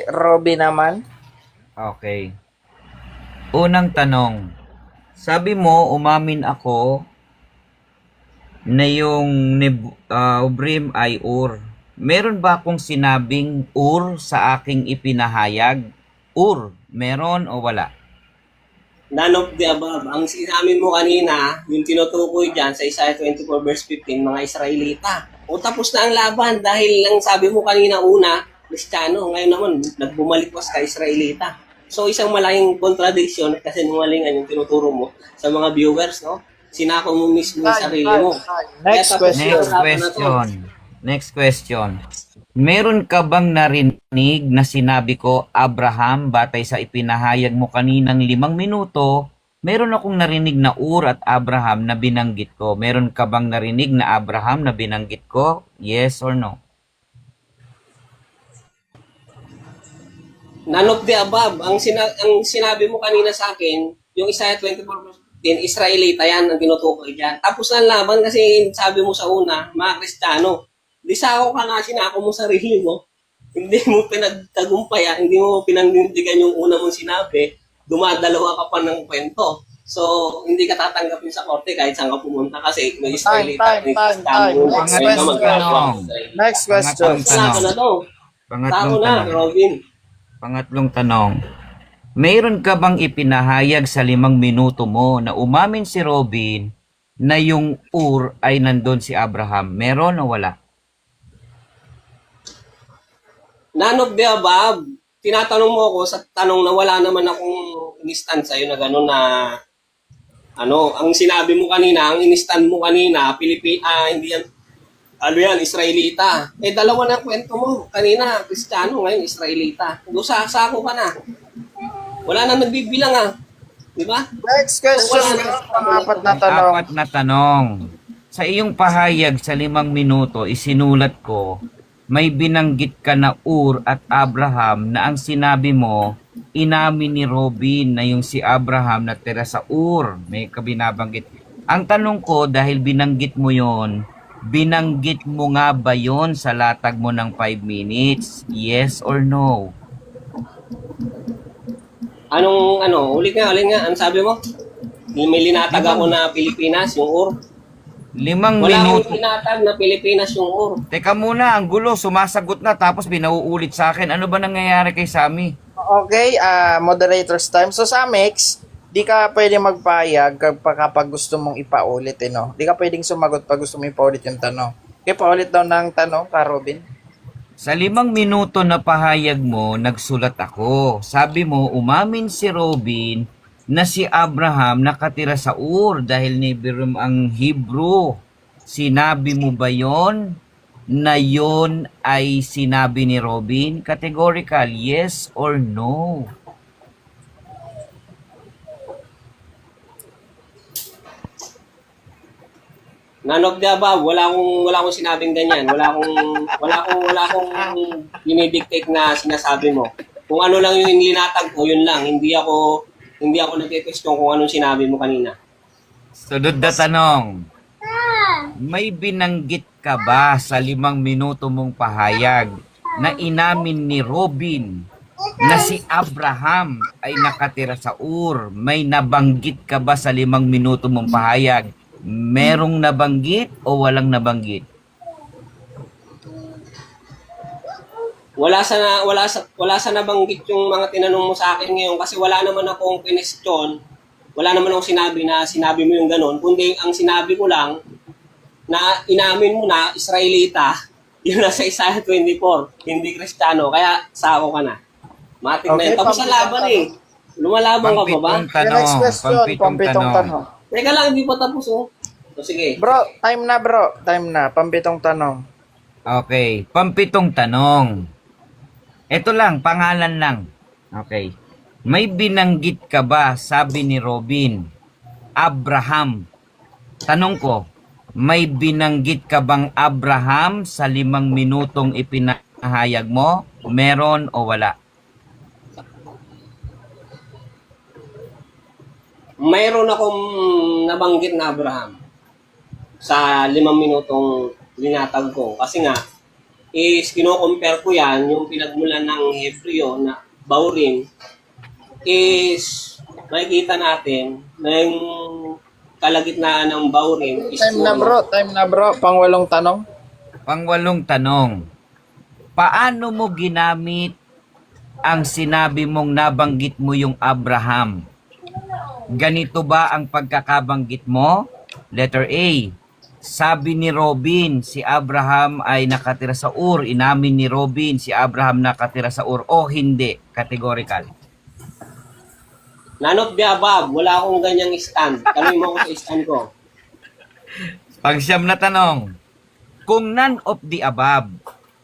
Robby naman. Okay. Unang tanong. Sabi mo, umamin ako na yung Ubrim ay Ur. Meron ba akong sinabing Ur sa aking ipinahayag? Ur, meron o wala? None of the above. Ang sinabi mo kanina, yung tinutukoy dyan sa Isaiah 24 verse 15, mga Israelita. O tapos na ang laban dahil lang sabi mo kanina una, Kristiyano. Ngayon naman, nagbumalikwas ka Israelita. So isang malaking contradiction kasi nungalingan yung tinuturo mo sa mga viewers, no? Sinako mo mismo yung sarili mo. Next Next question. Meron ka bang narinig na sinabi ko, Abraham, batay sa ipinahayag mo kaninang 5 minuto, meron akong narinig na Ur at Abraham na binanggit ko. Meron ka bang narinig na Abraham na binanggit ko? Yes or no? None of the above. Ang sinabi mo kanina sa akin, yung Isaiah 24:15, Israelita yan ang tinutukoy dyan. Tapos ang laban kasi sabi mo sa una, mga Kristiyano. Di sa ako ka na, sinako mo sarili mo. Hindi mo pinagtagumpayan, hindi mo pinannindigan yung una mong sinabi, dumadalawa ka pa ng kwento. So, hindi ka tatanggapin sa korte kahit saan ka pumunta kasi may Israelita. Time. Next question. Wala ka na to. Tao na, Robin. Pangatlong tanong. Mayroon ka bang ipinahayag sa 5 minuto mo na umamin si Robin na yung Ur ay nandun si Abraham? Meron o wala? None of the above. Tinatanong mo ako sa tanong na wala naman akong inistan sa'yo na gano'n na ang sinabi mo kanina, ang inistan mo kanina, hindi yan, Israelita. Dalawa na kwento mo. Kanina, Kristiyano, ngayon, Israelita. Sako ka na. Wala na nagbibilang Di ba? Next question. Pang-apat na tanong. Apat na tanong. Sa iyong pahayag sa 5 minuto, isinulat ko, may binanggit ka na Ur at Abraham na ang sinabi mo, inamin ni Robin na yung si Abraham na tira sa Ur. May kabinabanggit. Ang tanong ko, dahil binanggit mo yon, binanggit mo nga ba yon sa latag mo ng 5 minutes? Yes or no? Ulit nga. Ano sabi mo? May linatag ako na Pilipinas, yung Ur. 5 Wala minuto. akong linatag na Pilipinas yung Ur. Teka muna, ang gulo, sumasagot na tapos binauulit sa akin. Ano ba nangyayari kay Sammy? Okay, moderator's time. So sa Amex, di ka pwede magpayag kapag gusto mong ipaulit, no? Di ka pwedeng sumagot pag gusto mong ipaulit yung tanong. Okay, paulit daw ng tanong, ka Robin. Sa 5 minuto na pahayag mo, nagsulat ako. Sabi mo, umamin si Robin na si Abraham nakatira sa Ur dahil nibirum ang Hebrew. Sinabi mo ba yon na yon ay sinabi ni Robin? Categorical, yes or no? None of the above. Wala akong sinabing ganyan. Wala akong dinidictate na sinasabi mo. Kung ano lang yung linatag ko, yun lang. Hindi ako nagke-question kung anong sinabi mo kanina. Sunod na tanong. May binanggit ka ba sa 5 minuto mong pahayag na inamin ni Robin na si Abraham ay nakatira sa Ur? May nabanggit ka ba sa 5 minuto mong pahayag? Merong nabanggit o walang nabanggit? Wala sa nabanggit yung mga tinanong mo sa akin ngayon kasi wala naman akong question. Wala naman akong sinabi na sinabi mo yung ganon. Kundi ang sinabi ko lang na inamin mo na Israelita, yun nasa Isaiah 24, hindi Kristiyano. Kaya sako ka na. Matik na yun. Tapos sa laban Lumalaban ka pa ba? Next question, pampitong tanong. Teka lang, hindi pa tapos So, sige. Bro. Time na. Pampitong tanong. Okay, pampitong tanong. Ito lang, pangalan lang. Okay. May binanggit ka ba, sabi ni Robin, Abraham? Tanong ko, may binanggit ka bang Abraham sa 5 minutong ipinahayag mo? Meron o wala? Mayroon akong nabanggit na Abraham sa 5 minutong linatag ko. Kasi nga, kino-compare ko yan, yung pinagmulan ng Hebreo na Baurim, makikita natin na yung kalagitnaan ng Baurim is Time na bro. Pang-8 tanong. Pang-8 tanong. Paano mo ginamit ang sinabi mong nabanggit mo yung Abraham? Ganito ba ang pagkakabanggit mo? Letter A. Sabi ni Robin, si Abraham ay nakatira sa Ur. Inamin ni Robin, si Abraham nakatira sa Ur. O hindi? Categorical. None of the above. Wala akong ganyang stand. Tanungin mo ako sa stand ko. Pang-siyam na tanong. Kung none of the above,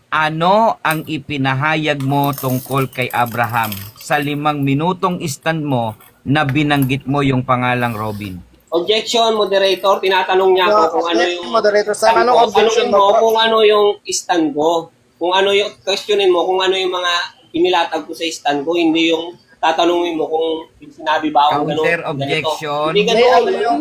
ano ang ipinahayag mo tungkol kay Abraham sa 5 minutong stand mo na binanggit mo yung pangalang Robin? Objection, moderator. Tinatanong niya ako kung ano yung moderator. Sa stand anong ko. objection Tanungin mo mo? kung ano yung stand ko. Kung ano yung questionin mo kung ano yung mga inilatag ko sa stand ko, hindi yung tatanungin mo kung sinabi ba ako gano'n. Counter objection. Hindi Hindi, gano'n. ano yung,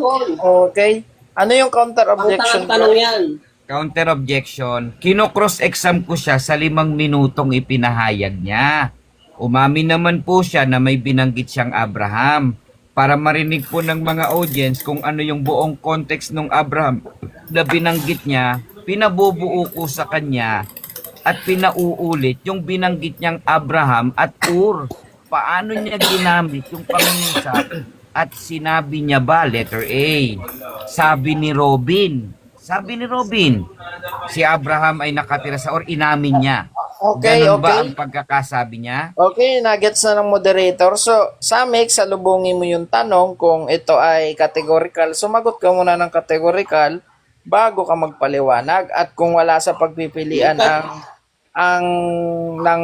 okay. Ano yung counter Ang objection? tanong yan. Counter objection. Kino-cross-exam ko siya sa 5 minutong ipinahayag niya. Umamin naman po siya na may binanggit siyang Abraham. Para marinig po ng mga audience kung ano yung buong context ng Abraham na binanggit niya, pinabubuo ko sa kanya at pinauulit yung binanggit niyang Abraham at Ur. Paano niya ginamit yung pangungusap at sinabi niya ba, letter A, sabi ni Robin, si Abraham ay nakatira sa Ur, inamin niya. Okay, Ganun ba okay. ang pagkakasabi niya? Okay, nagets na ng moderator. So, Samik, salubungin mo yung tanong kung ito ay categorical. Sumagot ka muna ng categorical bago ka magpaliwanag. At kung wala sa pagpipilian ang ng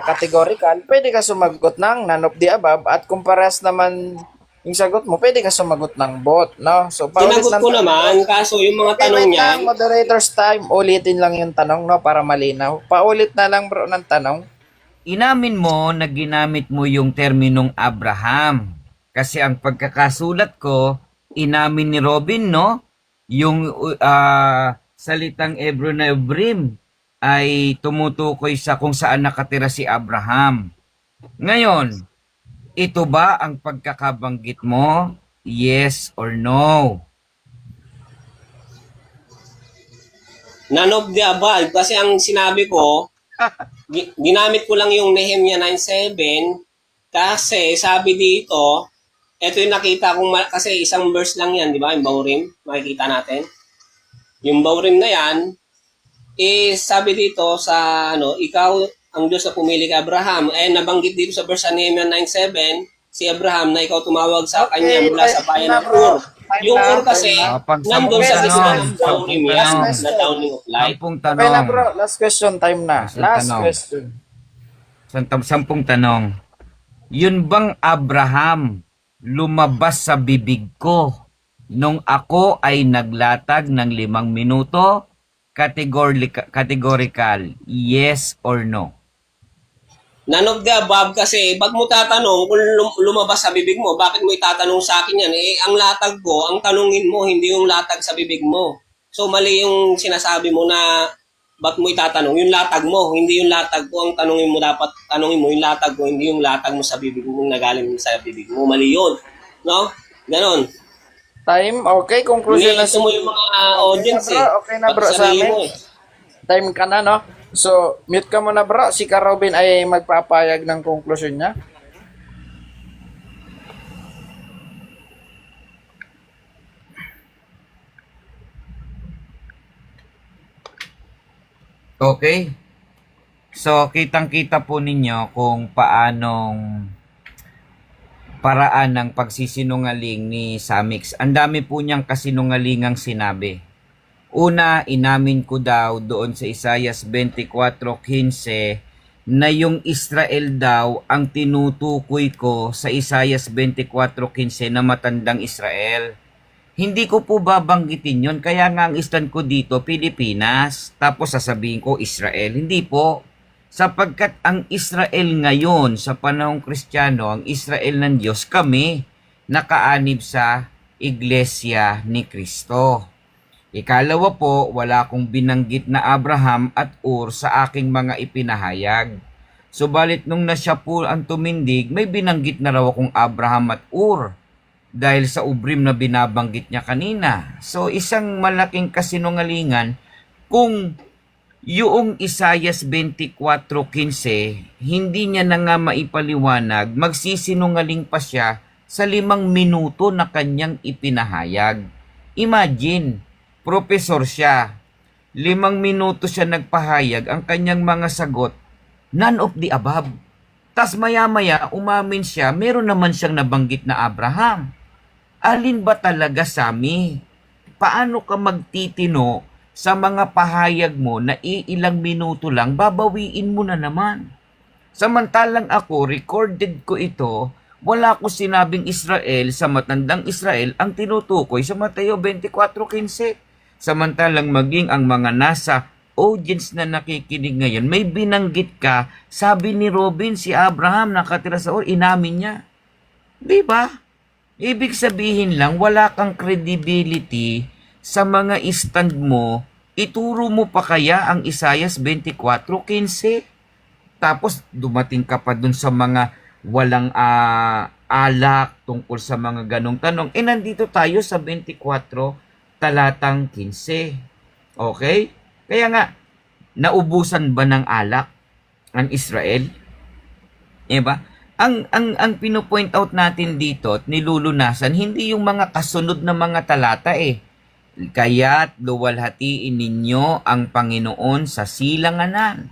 categorical, pwede ka sumagot ng none of the above. At kung parehas naman yung sagot mo, pwede ka sumagot ng both, no? So, Sinagot ko naman, kaso yung mga Okay, tanong wait niya, lang, moderator's time. Ulitin lang yung tanong, no? Para malinaw. Paulit na lang, bro, ng tanong. Inamin mo na ginamit mo yung terminong Abraham. Kasi ang pagkakasulat ko, inamin ni Robin, no? Yung salitang Hebrew na Ebrim ay tumutukoy sa kung saan nakatira si Abraham. Ngayon, ito ba ang pagkakabanggit mo? Yes or no? none of the above. Kasi ang sinabi ko, ginamit ko lang yung Nehemia 9:7 kasi sabi dito, ito yung nakita kong, kasi isang verse lang yan, di ba? Yung Baurim, makikita natin. Yung Baurim na yan, is sabi dito sa, ikaw ang Diyos na pumili kay Abraham. Nabanggit dito sa verse sa Nehemia 9:7, si Abraham na ikaw tumawag sa kanya mula sa bayan ng Ur. Yung Ur kasi, nandun sa gitna ng Baurim yan, na downing of light. 10 Okay na, tanong. bro. Last question time na. Last Tanong. question. 10 tanong. Yun bang Abraham lumabas sa bibig ko nung ako ay naglatag ng 5 minuto? Categorical, yes or no? None of the above kasi, ba't mo tatanong kung lumabas sa bibig mo? Bakit mo itatanong sa akin yan? Ang latag ko, ang tanungin mo, hindi yung latag sa bibig mo. So, mali yung sinasabi mo na ba't mo itatanong? Yung latag mo, hindi yung latag ko. Ang tanungin mo, dapat tanungin mo yung latag ko, hindi yung latag mo sa bibig mo, nagaling sa bibig mo. Mali yun. No? Ganon. Time. Okay, conclusion na. Iniiso mo yung mga audience Okay na, bro. Ba't Sa sarili amin. mo Time ka na, no? So, mute ka muna, bro. Si Ka Robin ay magpapayag ng conclusion niya. Okay? So, kitang-kita po ninyo kung paanong paraan ng pagsisinungaling ni Samix. Ang dami po niyang kasinungalingang sinabi. Una, inamin ko daw doon sa Isaias 24:15 na yung Israel daw ang tinutukoy ko sa Isaias 24:15 na matandang Israel. Hindi ko po babanggitin yon, kaya nga ang stand ko dito, Pilipinas. Tapos sasabihin ko Israel. Hindi po. Sapagkat ang Israel ngayon, sa panahong Kristiyano, ang Israel ng Diyos, kami, nakaanib sa Iglesia ni Kristo. Ikalawa po, wala akong binanggit na Abraham at Ur sa aking mga ipinahayag. Subalit nung nasya po ang tumindig, may binanggit na raw akong Abraham at Ur dahil sa ubrim na binabanggit niya kanina. So isang malaking kasinungalingan kung yung Isaias 24:15, hindi niya na nga maipaliwanag, magsisinungaling pa siya sa 5 minuto na kanyang ipinahayag. Imagine, profesor siya, 5 minuto siya nagpahayag, ang kanyang mga sagot, none of the above. Tas maya-maya, umamin siya, meron naman siyang nabanggit na Abraham. Alin ba talaga, Sami? Paano ka magtitino sa mga pahayag mo na ilang minuto lang, babawiin mo na naman? Samantalang ako, recorded ko ito, wala ko sinabing Israel sa matandang Israel ang tinutukoy sa Mateo 24:15. Samantalang maging ang mga nasa audience na nakikinig ngayon, may binanggit ka, sabi ni Robin, si Abraham nakatira sa Ur, inamin niya. Di ba? Ibig sabihin lang, wala kang credibility sa mga stand mo, ituro mo pa kaya ang Isaias 24:15? Tapos dumating ka pa dun sa mga walang alak tungkol sa mga ganong tanong. Nandito tayo sa 24 talatang 15. Okay? Kaya nga, naubusan ba ng alak ang Israel? Diba? Ang pinopoint out natin dito at nilulunasan, hindi yung mga kasunod na mga talata Kaya't luwalhatiin ninyo ang Panginoon sa silanganan.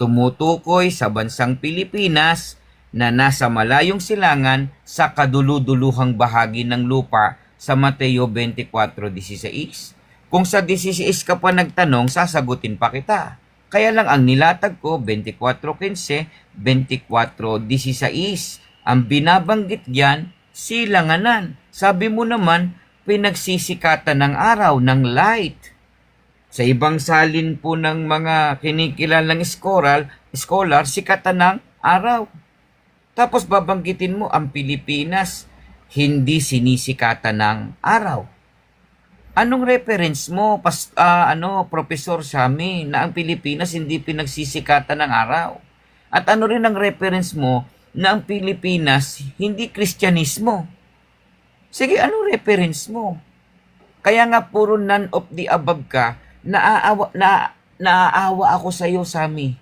Tumutukoy sa bansang Pilipinas na nasa malayong silangan sa kaduluduluhang bahagi ng lupa sa Mateo 24:16. Kung sa 16 ka pa nagtanong, sasagutin pa kita. Kaya lang ang nilatag ko, 24:15, 24:16. Ang binabanggit diyan, silanganan. Sabi mo naman, pinagsisikatan ng araw, ng light. Sa ibang salin po ng mga kinikilalang scholar, sikatan ng araw. Tapos babanggitin mo, ang Pilipinas, hindi sinisikatan ng araw. Anong reference mo, Professor Sammy, na ang Pilipinas hindi pinagsisikatan ng araw? At ano rin ang reference mo na ang Pilipinas hindi Kristyanismo? Sige, anong reference mo? Kaya nga puro none of the above ka, naaawa ako sa iyo, Sammy.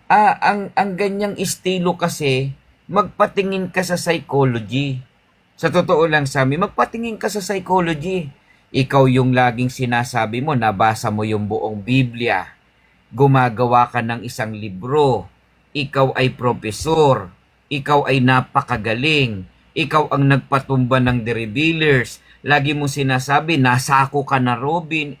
Ang ganyang estilo kasi, magpatingin ka sa psychology. Sa totoo lang, Sammy, magpatingin ka sa psychology. Ikaw yung laging sinasabi mo, nabasa mo yung buong Biblia. Gumagawa ka ng isang libro. Ikaw ay profesor. Ikaw ay napakagaling. Ikaw ang nagpatumba ng revealers. Lagi mo sinasabi, nasako ka na, Robin.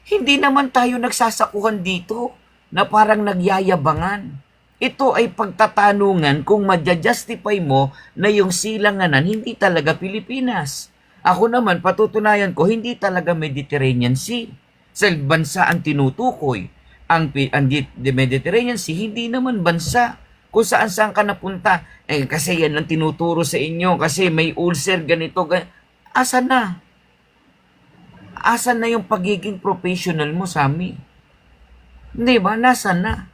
Hindi naman tayo nagsasakuhan dito na parang nagyayabangan. Ito ay pagtatanungan kung madja-justify mo na yung silanganan hindi talaga Pilipinas. Ako naman, patutunayan ko, hindi talaga Mediterranean Sea. Sa bansa ang tinutukoy. Ang Mediterranean Sea, hindi naman bansa. Kung saan-saan ka napunta. Kasi yan ang tinuturo sa inyo. Kasi may ulcer, ganito. Asan na? Asan na yung pagiging professional mo, Sammy? Hindi ba? Nasaan na?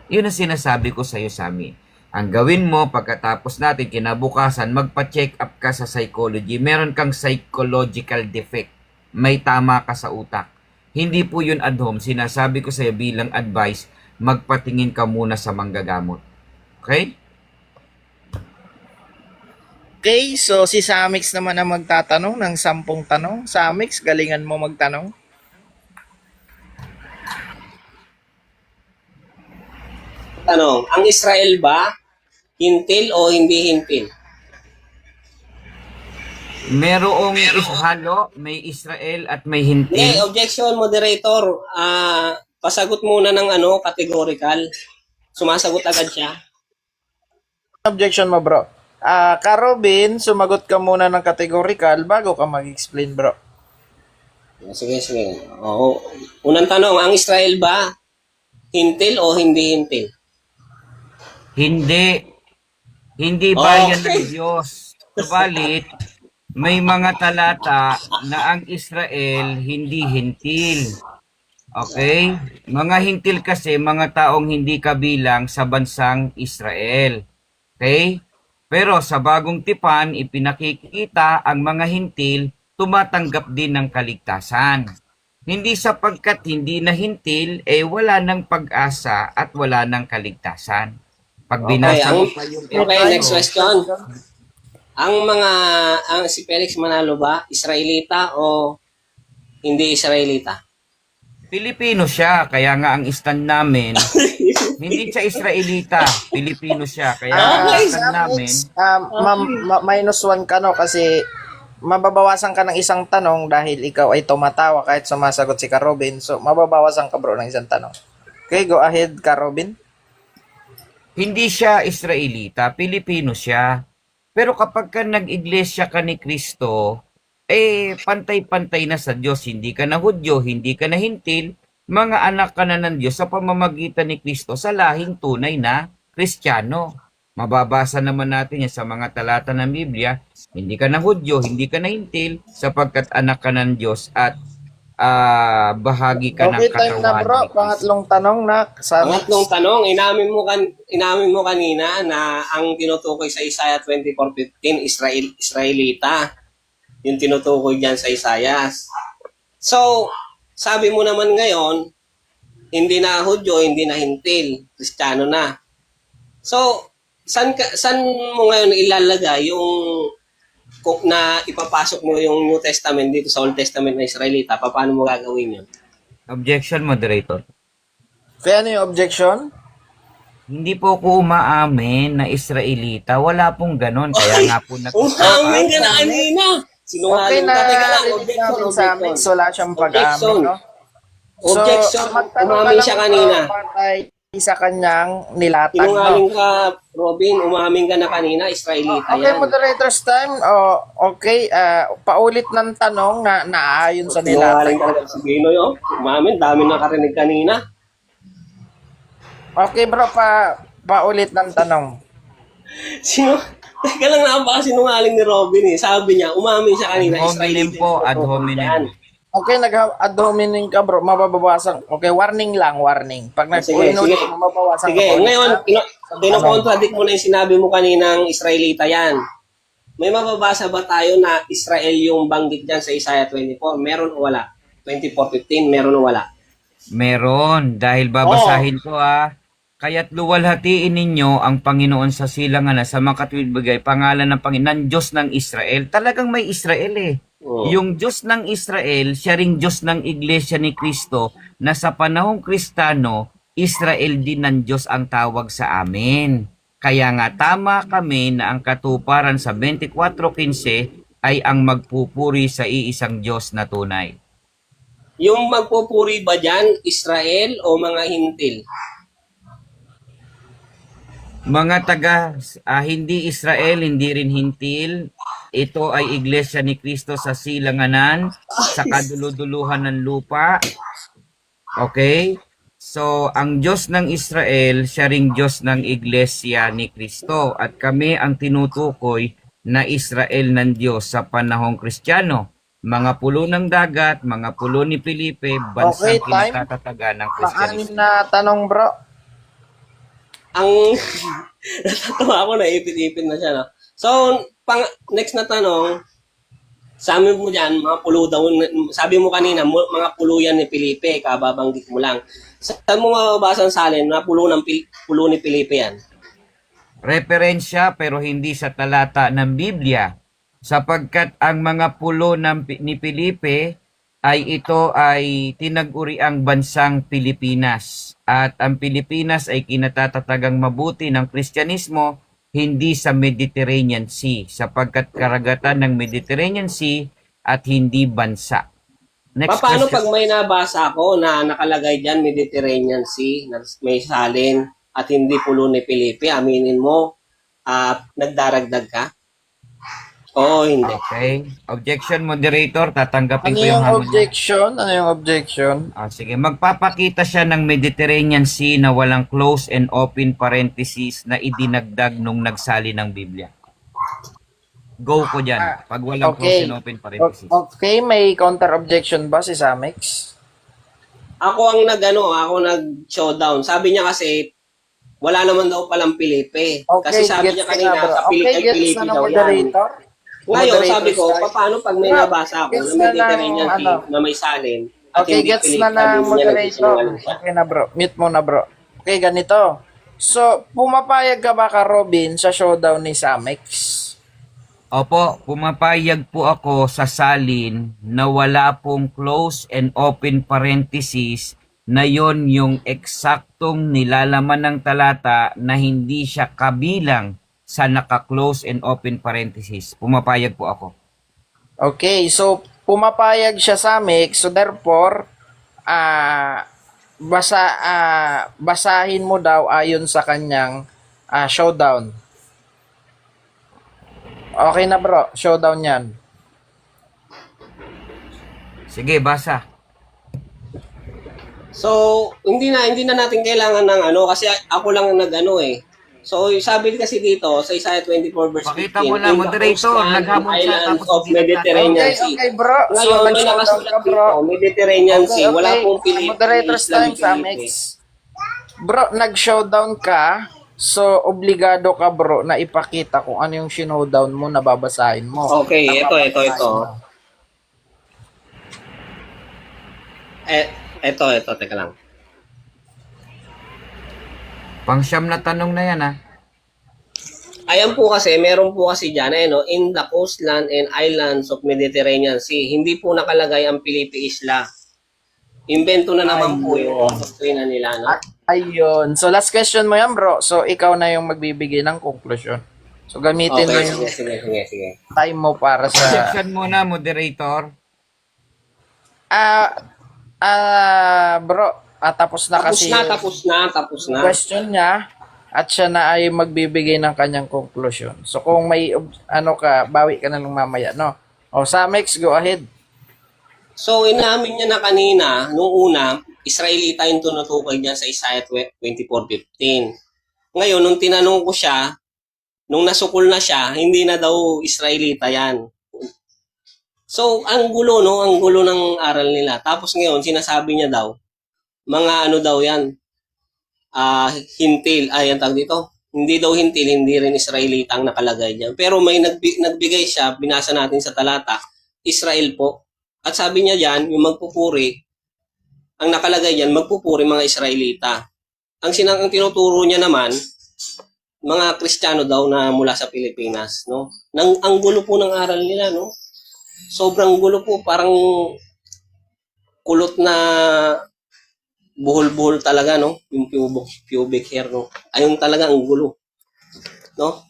Yun ang sinasabi ko sa'yo, Sammy. Ang gawin mo pagkatapos natin kinabukasan, magpa-check up ka sa psychology. Meron kang psychological defect. May tama ka sa utak. Hindi po yun ad hom. Sinasabi ko sa'yo bilang advice, magpatingin ka muna sa manggagamot. Okay? Okay, so si Samix naman ang magtatanong ng 10 tanong. Samix, galingan mo magtanong. Tanong, ang Israel ba hintil o hindi hintil? Merong halo, may Israel at may Hindi, hintil. objection, moderator. Pasagot muna ng categorical. Sumasagot agad siya. Objection mo, bro. Ka Robin, sumagot ka muna ng categorical bago ka mag-explain, bro. Sige. Oo. Unang tanong, ang Israel ba hintil o hindi hintil? Hindi. Hindi bayan ng Diyos. Subalit, may mga talata na ang Israel hindi hintil. Okay? Mga hintil kasi, mga taong hindi kabilang sa bansang Israel. Okay? Pero sa bagong tipan, ipinakikita ang mga hintil tumatanggap din ng kaligtasan. Hindi sapagkat hindi na hintil, wala ng pag-asa at wala ng kaligtasan. Pag binasa mo pa yung Next question. Ang si Felix Manalo ba, Israelita o hindi Israelita? Pilipino siya, kaya nga ang stand namin, hindi siya Israelita, Pilipino siya, kaya ang stand namin, Minus 1 ka, no, kasi mababawasan ka ng isang tanong dahil ikaw ay tumatawa kahit sumasagot si Ka Robin. So, mababawasan ka, bro, ng isang tanong. Okay, go ahead, Ka Robin. hindi siya Israelita, Pilipino siya. Pero kapag ka nag-iglesia ka ni Kristo, pantay-pantay na sa Diyos. Hindi ka na Hudyo, hindi ka na hintil, mga anak ka na ng Diyos sa pamamagitan ni Kristo sa lahing tunay na Kristiyano. Mababasa naman natin yan sa mga talata ng Biblia, hindi ka na Hudyo, hindi ka na Hintil, sapagkat anak ka ng Diyos at bahagi ka ng Okay, time na katawan bro. ni Kristo. Pangatlong tanong na sa Pangatlong tanong, inamin mo kanina na ang tinutukoy sa Isaiah 24:15, Israelita. Yung tinutukoy diyan sa Isaias. So, sabi mo naman ngayon, hindi na Hudyo, hindi na Hintil, Kristiyano na. So, saan mo ngayon ilalagay yung kung na ipapasok mo yung New Testament dito sa Old Testament na Israelita, paano mo gagawin yun? Objection, moderator. Kaya ano yung objection? Hindi po ko umaamin na Israelita. Wala pong ganon. Kaya nga po Umamin ka na kanina! Okay Sinungaling na ka. Teka lang, rinig namin sa amin, so wala siyang Objection. pag-amin, no? Objection. magtanong Umamin ka siya lang, kanina. patay sa kanyang nilatag, no? Sinungaling ka, Robin. Umamin ka na kanina, Israelita Okay, yan. moderator's time. Okay, paulit ng tanong na naayon sa Sinungaling nilatag. ka si Ginoy, oh. Umamin, dami nakarinig kanina. Okay, bro, paulit ng tanong. Teka lang na baka sinungaling ni Robin eh. Sabi niya, umamin siya kanina, Ad hominem Israelita. po, ad hominem. Okay, nag-ad hominem ka, bro. Mababawasan. Okay, warning lang, warning. Pag Sige, nag-ulit, sige. mababawasan Sige, ka. ngayon, kinocontradict mo na yung sinabi mo kaninang Israelita yan. May mababasa ba tayo na Israel yung banggit dyan sa Isaiah 24? Meron o wala? 24:15, meron o wala? Meron. Dahil babasahin ko kaya't luwalhatiin ninyo ang Panginoon sa silangan na sa makatwid bagay, pangalan ng Panginoon, Diyos ng Israel. Talagang may Israel eh. Oo. Yung Diyos ng Israel, siya ring Diyos ng Iglesia ni Kristo, na sa panahong Kristano, Israel din ng Diyos ang tawag sa amin. Kaya nga tama kami na ang katuparan sa 24:15 ay ang magpupuri sa iisang Diyos na tunay. Yung magpupuri ba dyan, Israel o mga hintil? Mga taga hindi Israel, hindi rin Hintil, ito ay Iglesia ni Kristo sa silanganan, sa kaduluduluhan ng lupa. Okay? So, ang Diyos ng Israel, siya ring Diyos ng Iglesia ni Kristo. At kami ang tinutukoy na Israel ng Diyos sa panahong Kristiyano. Mga pulo ng dagat, mga pulo ni Felipe, bansang Okay, time. kinatatatagan ng Paanim Kristyanismo. na tanong, bro. Ang natatawa ako na ipit-ipit na siya. No? So, next na tanong, sabi mo dyan, mga pulo daw, sabi mo kanina, mga pulo yan ni Felipe, kababanggit mo lang. Saan mo mababasa ang salin na pulo ni Felipe yan? Referensya pero hindi sa talata ng Biblia, sapagkat ang mga pulo ni Felipe ito ay tinag-uriang bansang Pilipinas, at ang Pilipinas ay kinatatatagang mabuti ng Kristyanismo, hindi sa Mediterranean Sea, sapagkat karagatan ng Mediterranean Sea at hindi bansa. Next Paano question. pag may nabasa ako na nakalagay dyan Mediterranean Sea, na may salin at hindi pulo ni Felipe, aminin mo, nagdaragdag ka? Oo, hindi. Okay. Objection, moderator. Tatanggapin Ano ko yung yung hamon niya. objection? Ano yung objection? Sige, magpapakita siya ng Mediterranean Sea na walang close and open parentheses na idinagdag nung nagsali ng Biblia. Go ko dyan. Pag walang close Okay. and open parentheses. Okay, may counter-objection ba si Samex? Ako nag-showdown. Sabi niya kasi, wala naman daw palang Felipe. Kasi sabi niya kanina, sa gets Felipe na ng daw yan. moderator. Ngayon, Moderator sabi ko, side. paano pag may nabasa ako Gets na na Mediterranean ng, Sea na may salin at Okay, hindi gets Felipe, na sabi ng niya, moderator. nagsisinungaling siya. Okay na bro. Mute mo na bro. Okay, ganito. So, pumapayag ka ba ka Robin sa showdown ni Samex? Opo, pumapayag po ako sa salin na wala pong close and open parentheses na yon yung eksaktong nilalaman ng talata na hindi siya kabilang sa naka-close and open parentheses. Pumapayag po ako. Okay, so pumapayag siya Samex. So therefore, basahin mo daw ayon sa kanyang showdown. Okay na bro, showdown yan. Sige, basa. So, hindi na natin kailangan ng ano kasi ako lang ang nag-ano eh. So, sabi kasi dito sa Isaiah 24 verse 15, Pakita mo na, in the moderator, coastland and naghamon siya, islands tapos of hindi Mediterranean Okay, Sea. okay bro. So, Ngayon, may nag-showdown nakasulat ka bro. dito, Mediterranean Okay, Sea. Wala okay. pong Philippines, Moderator's Isla time ni sa Felipe. mix. Bro, nag-showdown ka. So, obligado ka bro na ipakita kung ano yung showdown mo na babasahin mo. Okay, Na ito. babasahin mo. Ito, teka lang. Pangsyam na tanong na yan, ha? Ayan po kasi, meron po kasi dyan, no, in the coastland and islands of Mediterranean Sea. Hindi po nakalagay ang Pilipi Isla. Invento na naman po yung doktrina nila, no? Ayun. So, last question mo yan bro. So, ikaw na yung magbibigay ng conclusion. So, gamitin mo Okay, yung sige. time mo para sa... Objection muna, moderator. Bro, tapos na kasi Tapos na. question niya at siya na ay magbibigay ng kanyang conclusion. So kung may ano ka, bawi ka na lang mamaya, no? O Samex, go ahead. So, inamin niya na kanina, nung una, Israelita yung tinutukoy niya sa Isaiah 24:15. Ngayon, nung tinanong ko siya, nung nasukol na siya, hindi na daw Israelita yan. So, ang gulo, no? Ang gulo ng aral nila. Tapos ngayon, sinasabi niya daw, mga ano daw yan, hintil, ang tawag dito. Hindi daw hintil, hindi rin Israelita ang nakalagay diyan. Pero may nagbigay siya, binasa natin sa talata, Israel po. At sabi niya diyan, yung magpupuri, ang nakalagay diyan, magpupuri mga Israelita. Ang tinuturo niya naman, mga Kristiyano daw na mula sa Pilipinas, no? Ang gulo po ng aral nila, no? Sobrang gulo po, parang kulot na buhol-buhol talaga, no? Yung pubic hair, no? Ayun talaga ang gulo, no?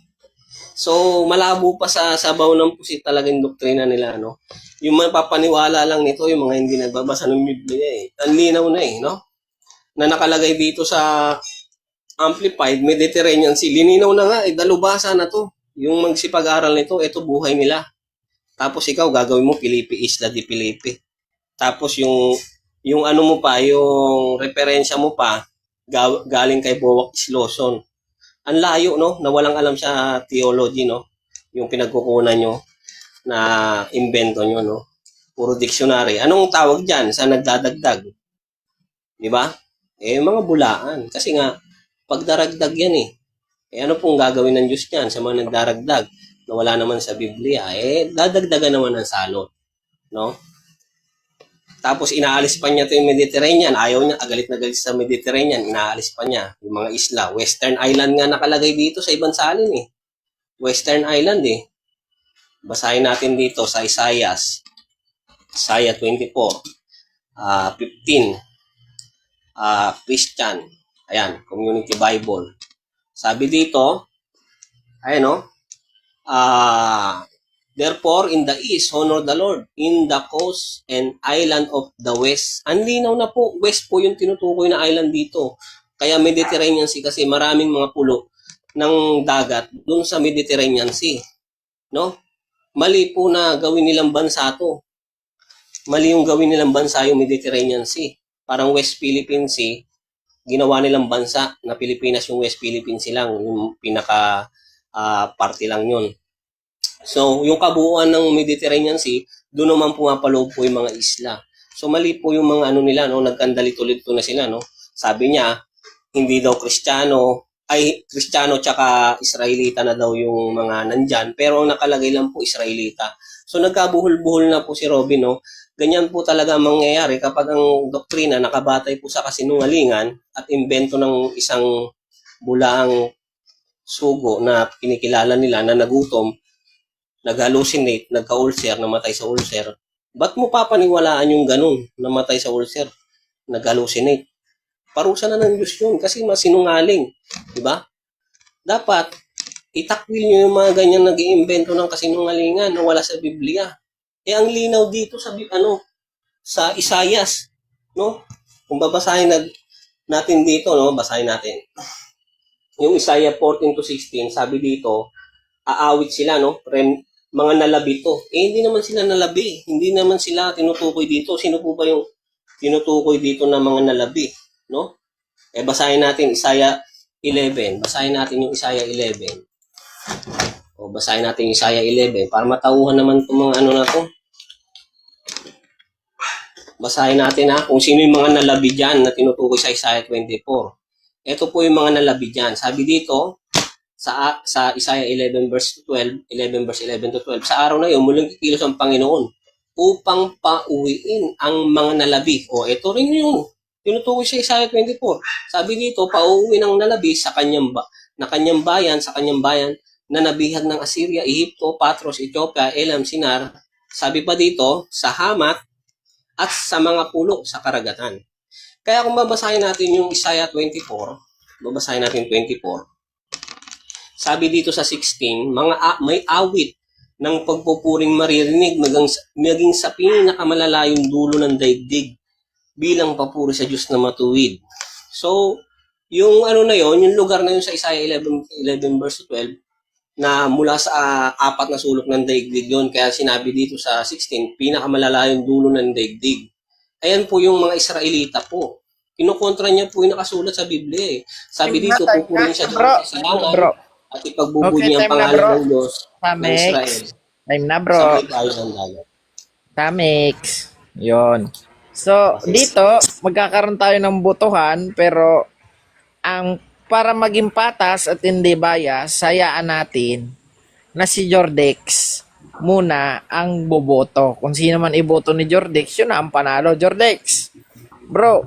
So, malabo pa sa sabaw ng pusit talaga yung doktrina nila, no? Yung mapapaniwala lang nito, yung mga hindi nagbabasa ng Biblia, eh. Ang linaw na, eh, no? Na nakalagay dito sa Amplified Mediterranean Sea. Lininaw na nga, eh, dalubhasa na to. Yung magsipag-aral nito, ito buhay nila. Tapos ikaw, gagawin mo Pilipi, Isla di Pilipi. Tapos yung ano mo pa, yung referensya mo pa, galing kay Boak Isloson. Ang layo, no? Na walang alam sa theology, no? Yung pinagkukunan nyo na invento nyo, no? Puro dictionary. Anong tawag dyan sa nagdadagdag? Di ba? Mga bulaan. Kasi nga, pagdaragdag yan eh. Ano pong gagawin ng Diyos yan sa mga nagdaragdag na wala naman sa Biblia? Dadagdagan naman ng salot, no? Tapos inaalis pa niya ito yung Mediterranean. Ayaw niya, galit na galit sa Mediterranean. Inaalis pa niya yung mga isla. Western Island nga nakalagay dito sa ibang salin eh. Western Island eh. Basahin natin dito sa Isaiah 24, 15. Christian. Ayan, Community Bible. Sabi dito, ayan o, therefore, in the east, honor the Lord. In the coast and island of the west. Ang linaw na po, west po yung tinutukoy na island dito. Kaya Mediterranean Sea kasi maraming mga pulo ng dagat dun sa Mediterranean Sea. No? Mali po na gawin nilang bansa to. Mali yung gawin nilang bansa yung Mediterranean Sea. Parang West Philippine Sea, ginawa nilang bansa na Pilipinas yung West Philippine Sea lang. Yung pinaka party lang yun. So, yung kabuuan ng Mediterranean Sea, doon naman pumapaloob po yung mga isla. So, mali po yung mga ano nila, no? Nagkandalito-lito na sila, no? Sabi niya, hindi daw Kristiyano tsaka Israelita na daw yung mga nandyan, pero ang nakalagay lang po Israelita. So, nagkabuhol-buhol na po si Robin, no? Ganyan po talaga ang mangyayari kapag ang doktrina nakabatay po sa kasinungalingan at imbento ng isang bulaang sugo na pinikilala nila na nagutom, nag-hallucinate, nagka-ulcer, namatay sa ulcer. Ba't mo papaniwalaan yung ganun, namatay sa ulcer, nag-hallucinate? Parusa na ng Diyos yun kasi masinungaling. Diba? Dapat, itakwil nyo yung mga ganyan nag-iimbento ng kasinungalingan na wala sa Biblia. Ang linaw dito sa sa Isaias, no? Kung babasahin natin dito, no? Basahin natin. Yung Isaiah 14-16, sabi dito, aawit sila, no? Mga nalabi to. Hindi naman sila nalabi. Hindi naman sila tinutukoy dito. Sino po ba yung tinutukoy dito ng mga nalabi, no? Basahin natin Isaiah 11. Basahin natin yung Isaiah 11. Basahin natin yung Isaiah 11 para matauhan naman itong mga ano na to. Basahin natin kung sino yung mga nalabi dyan na tinutukoy sa Isaiah 24. Ito po yung mga nalabi dyan. Sabi dito, sa Isaiah 11 verse 12, 11 verse 11 to 12, sa araw na yun, muling kikilos ang Panginoon upang pauwiin ang mga nalabi. Ito rin yung tinutukoy sa Isaiah 24. Sabi dito, pauwi ng nalabi sa kanyang bayan, na nabihag ng Assyria, Ehipto, Patros, Ethiopia, Elam, Sinar. Sabi pa dito, sa Hamat at sa mga pulo sa karagatan. Kaya kung babasahin natin yung Isaiah 24, babasahin natin 24. Sabi dito sa 16, may awit ng pagpupuring maririnig maging sa pinakamalalayong dulo ng daigdig bilang papuri sa Diyos na matuwid. So, yung ano na yon, yung lugar na yun sa Isaiah 11 verse 12, na mula sa apat na sulok ng daigdig yon, kaya sinabi dito sa 16, pinakamalalayong dulo ng daigdig. Ayan po yung mga Israelita po. Kinukontra niya po yung nakasulat sa Biblia. Sabi dito, pupurin siya doon sa langan at ipagbubuti niya ang pangalan ng Diyos ng Israel. Time na, bro. Sa may bayan ng dagat. Tamix. Yon. So, dito, magkakaroon tayo ng botohan, pero para maging patas at hindi bias, hayaan natin na si Jordex muna ang boboto. Kung sino man iboto ni Jordex, yun na ang panalo. Jordex, bro,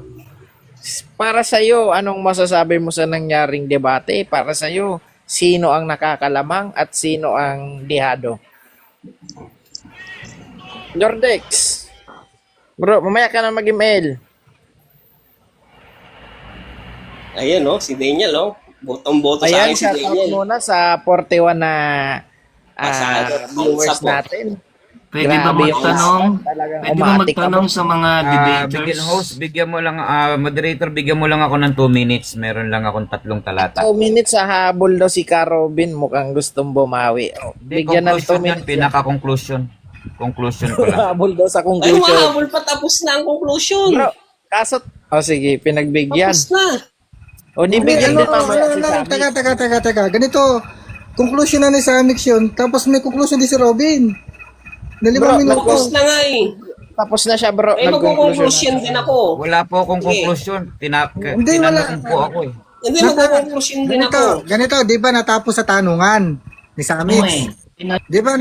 para sa'yo, anong masasabi mo sa nangyaring debate? Para sa'yo, sino ang nakakalamang at sino ang dihado? Jordex, bro, mamaya ka na mag-email. Ayan, si Daniel, botong-boto sa Ayan, akin si shout out Daniel. muna sa 41 na viewers Sa natin. Pwede ba Grabe yung magtanong? talagang Pwede ba umatik magtanong ako. sa mga Bigyan debaters? host, bigyan mo lang, moderator, bigyan mo lang ako ng 2 minutes. Meron lang akong 3 talata. 2 minutes sa habol daw si Carobin, mukhang gustong bumawi. Bigyan ng 2 Conclusion yan, minutes. pinaka-conclusion. Conclusion ko lang. Habol daw sa Ay, conclusion. mahabol pa, tapos na ang conclusion. Bro, kaso, sige, pinagbigyan. Tapos na. O, di bigyan din mamaya si Sammy. Teka. Ganito, conclusion na ni Samix yun, tapos may conclusion din si Robin. Na 5 Bro, minuto. Tapos na nga Tapos na siya, bro. magkukonclusion din ako. Wala po akong Sige. conclusion. Hindi, wala. Tinanong po ako eh. Hindi, magkukonclusion din ako. Ganito, di ba natapos sa tanungan ni Samix? Di ba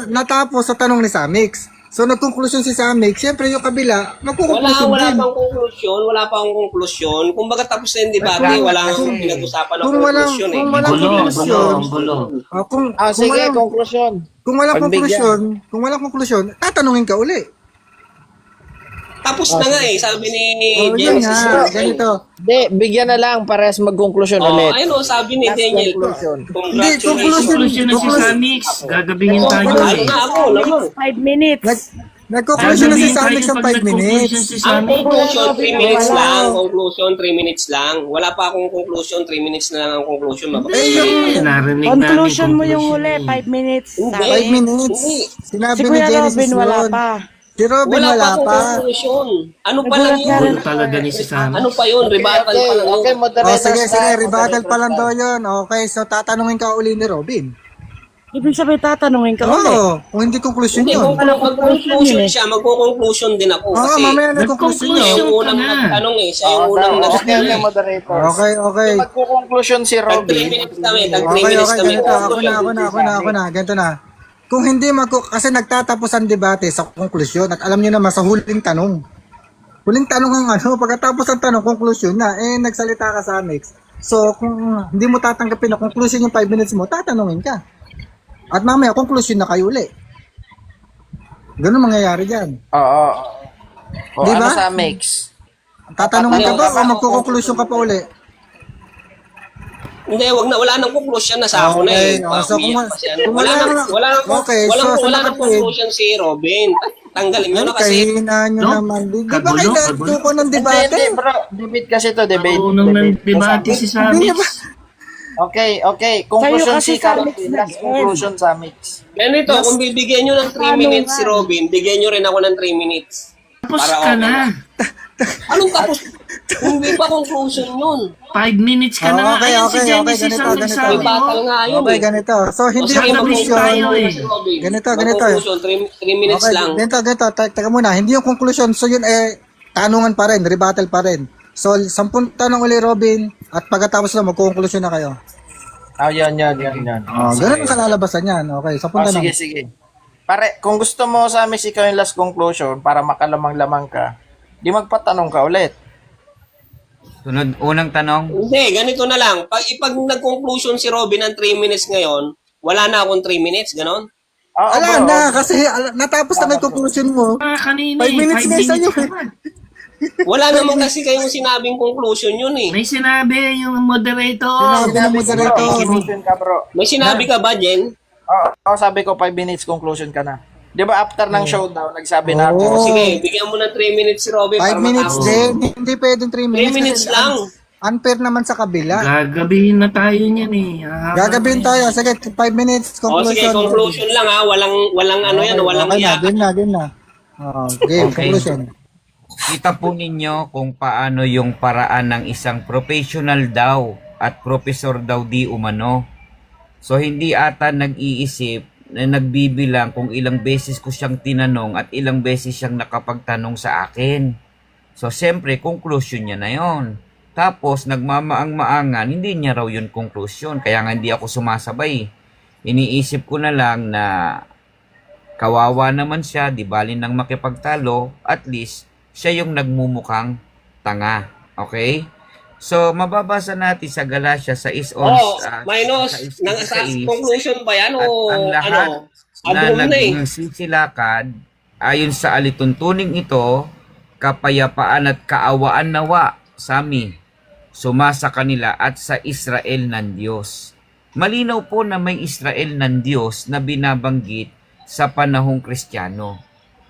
natapos sa tanong ni Samix? So nagkonklusyon si Samix, siyempre yung kabila, magkukonklusyon Wala din. pang conclusion, wala pang conclusion. Kung baga tapos na yung debate, wala kang pinag-usapan ng Kung walang, conclusion kung walang Bulo, konklusyon, bulo. kung Sige, walang, conclusion. kung walang Pagbigyan. konklusyon, tatanungin ka uli. Tapos na nga sabi ni Yun Genesis. nga, ganito. Di, bigyan na lang parehas mag-conclusion ulit. Ayun sabi ni Last Daniel. conclusion. Hindi, Conclusion na si Samix. Gagabingin tayo Ano eh. na ako, naman. 5 minutes. Nagkonklusyon na si Gagabingin Samix tayo ng pag 5 minutes. nag-conclusion si Ang Samix. conclusion, 3 minutes lang. Conclusion, 3 minutes lang. Wala pa akong conclusion, 3 minutes na lang ang conclusion. Narinig Conclusion mo yung conclusion huli, 5 minutes. Hindi. 5 minutes. Hindi. Sinabi Si ni Kuya Genesis Robin, wala yun. pa. Si Robin Wala pa wala akong pa. conclusion. Ano pa lang Nagulat nga yun? rin. Ano talaga ni si Samix? Ano pa yun? Rebuttal pa lang Okay, yun. moderators Sige, time, rebuttal pa lang daw moderators yun. Okay, so tatanungin ka uli ni Robin. Ibig sabihin, tatanungin ka ulit. Oo, kung hindi conclusion Hindi, yun. kung mag-conclusion siya, mag-conclusion din ako. Oo, Kasi mamaya nag-conclusion siya yun. yung unang nagtanong siya yung unang time. Okay, nagtanong. moderators. Okay. Magko-conclusion si Tag 3 Robin. minutes kami, tag 3 Okay, minutes kami. ganito. Ako na. Ganito na. Kung hindi kasi nagtatapos ang debate sa konklusyon at alam niyo naman sa huling tanong. Huling tanong ang pagkatapos ng tanong, konklusyon na, nagsalita ka sa Amex. So, kung hindi mo tatanggapin na konklusyon yung 5 minutes mo, tatanungin ka. At mamaya, konklusyon na kayo uli. Ganun mangyayari dyan. Oo. O, Di ba? ano sa mix? Tatanungin ka ba o magkukonklusyon ka pa uli? Hindi, wala nang conclusion na sa ako na Okay, so wala nang conclusion si Robin. Tanggalin nyo na kasi. Kahinaan nyo No? naman. Di ba Kagulo, kayo kagulo. nagtuko ng Hindi, debate? bro. Debate kasi to, debate. Unang ng debate si Hindi ba? Samix. Okay. Conclusion kasi si Carol. sa mix Last nag-end. conclusion sa mix. Ganito, kung bibigyan nyo ng 3 minutes si Robin, bigyan nyo rin ako ng 3 minutes. Tapos Para ka okay na. Anong tapos? Hindi pa conclusion yun. 5 minutes ka na nga. Okay, Ayan si okay, Genesis ganito, ang ganito. nagsabi May batal mo. nga yun Okay, eh. ganito. So, hindi Sa yung tabi conclusion. tayo eh. Ganito. Conclusion, 3 minutes Okay, lang. ganito. Teka muna. Hindi yung conclusion. So, yun tanungan pa rin, rebuttal pa rin. So, 10 tanong uli, Robin. At pagkatapos na, magkukonklusyon na kayo. Yan. Ganun ang kalalabasan yan. Okay, 10 tanong. Sige. Pare, kung gusto mo sa amin ikaw yung last conclusion para makalamang-lamang ka, di magpatanong ka ulit. Sunod, unang tanong. Hindi, ganito na lang. Pag nag-conclusion si Robin ng 3 minutes ngayon, wala na akong 3 minutes, ganon? Oo, Ala bro. na, kasi natapos na may conclusion mo. Kanina 5 minutes na isa yun. Wala naman kasi kayong sinabing conclusion yun eh. May sinabi yung moderator. Sinabi ng moderator. Conclusion ka, bro. May sinabi ka ba, Jen? Oo, sabi ko 5 minutes conclusion ka na. Di ba after ng showdown, nagsabi na Oo. ako. Sige, bigyan mo ng 3 minutes si Robin 5 para minutes matapos. din. Hindi pwedeng 3 minutes. 3 minutes kasi lang. Unfair naman sa kabila. Gagabihin na tayo niyan eh. Gagabihin tayo. Sige, 5 minutes O sige, conclusion. conclusion lang ha. Walang ano yan, walang Okay na, iyak. game na. Game, Okay. conclusion. Kita po ninyo kung paano yung paraan ng isang professional daw at professor daw di umano. So hindi ata nag-iisip na nagbibilang kung ilang beses ko siyang tinanong at ilang beses siyang nakapagtanong sa akin. So siyempre, conclusion niya na yon. Tapos nagmamaang-maangan, hindi niya raw yun conclusion. Kaya nga hindi ako sumasabay. Iniisip ko na lang na kawawa naman siya, di bali nang makipagtalo, at least siya yung nagmumukhang tanga. Okay? So, mababasa natin sa Galatia sa Oh, minus. Sa conclusion ba yan o ang lahat ano? na Album na eh. nagsisilakad ayon sa alituntuning ito, kapayapaan at kaawaan nawa sami sumasa kanila at sa Israel ng Diyos. Malinaw po na may Israel ng Diyos na binabanggit sa panahong Kristiyano.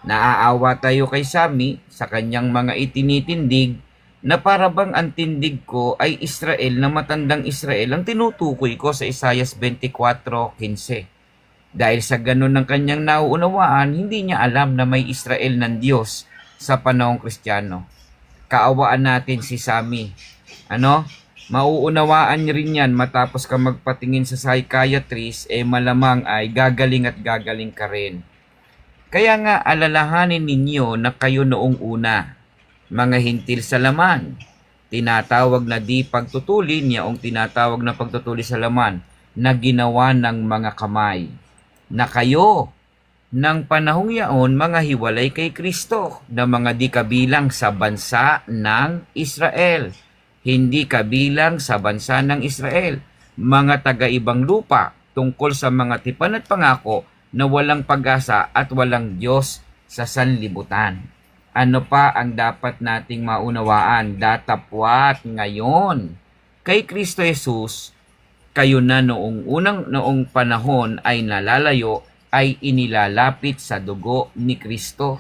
Naaawa tayo kay Sami sa kanyang mga itinitindig na parabang ang tindig ko ay Israel na matandang Israel ang tinutukoy ko sa Isaiah 24:15. Dahil sa ganun ng kanyang nauunawaan, hindi niya alam na may Israel ng Diyos sa panahong Kristiyano. Kaawaan natin si Sami. Mauunawaan niya rin yan matapos ka magpatingin sa psychiatrist, malamang ay gagaling at gagaling ka rin. Kaya nga alalahanin ninyo na kayo noong una, mga hintil sa laman, tinatawag na di pagtutuli niya tinatawag na pagtutuli sa laman na ginawa ng mga kamay, na kayo ng panahong yaon mga hiwalay kay Kristo na mga di kabilang sa bansa ng Israel. Hindi kabilang sa bansa ng Israel, mga taga-ibang lupa tungkol sa mga tipan at pangako na walang pag-asa at walang Diyos sa sanlibutan. Ano pa ang dapat nating maunawaan? Datapwat ngayon kay Kristo Jesus, kayo na noong panahon ay nalalayo, ay inilalapit sa dugo ni Kristo.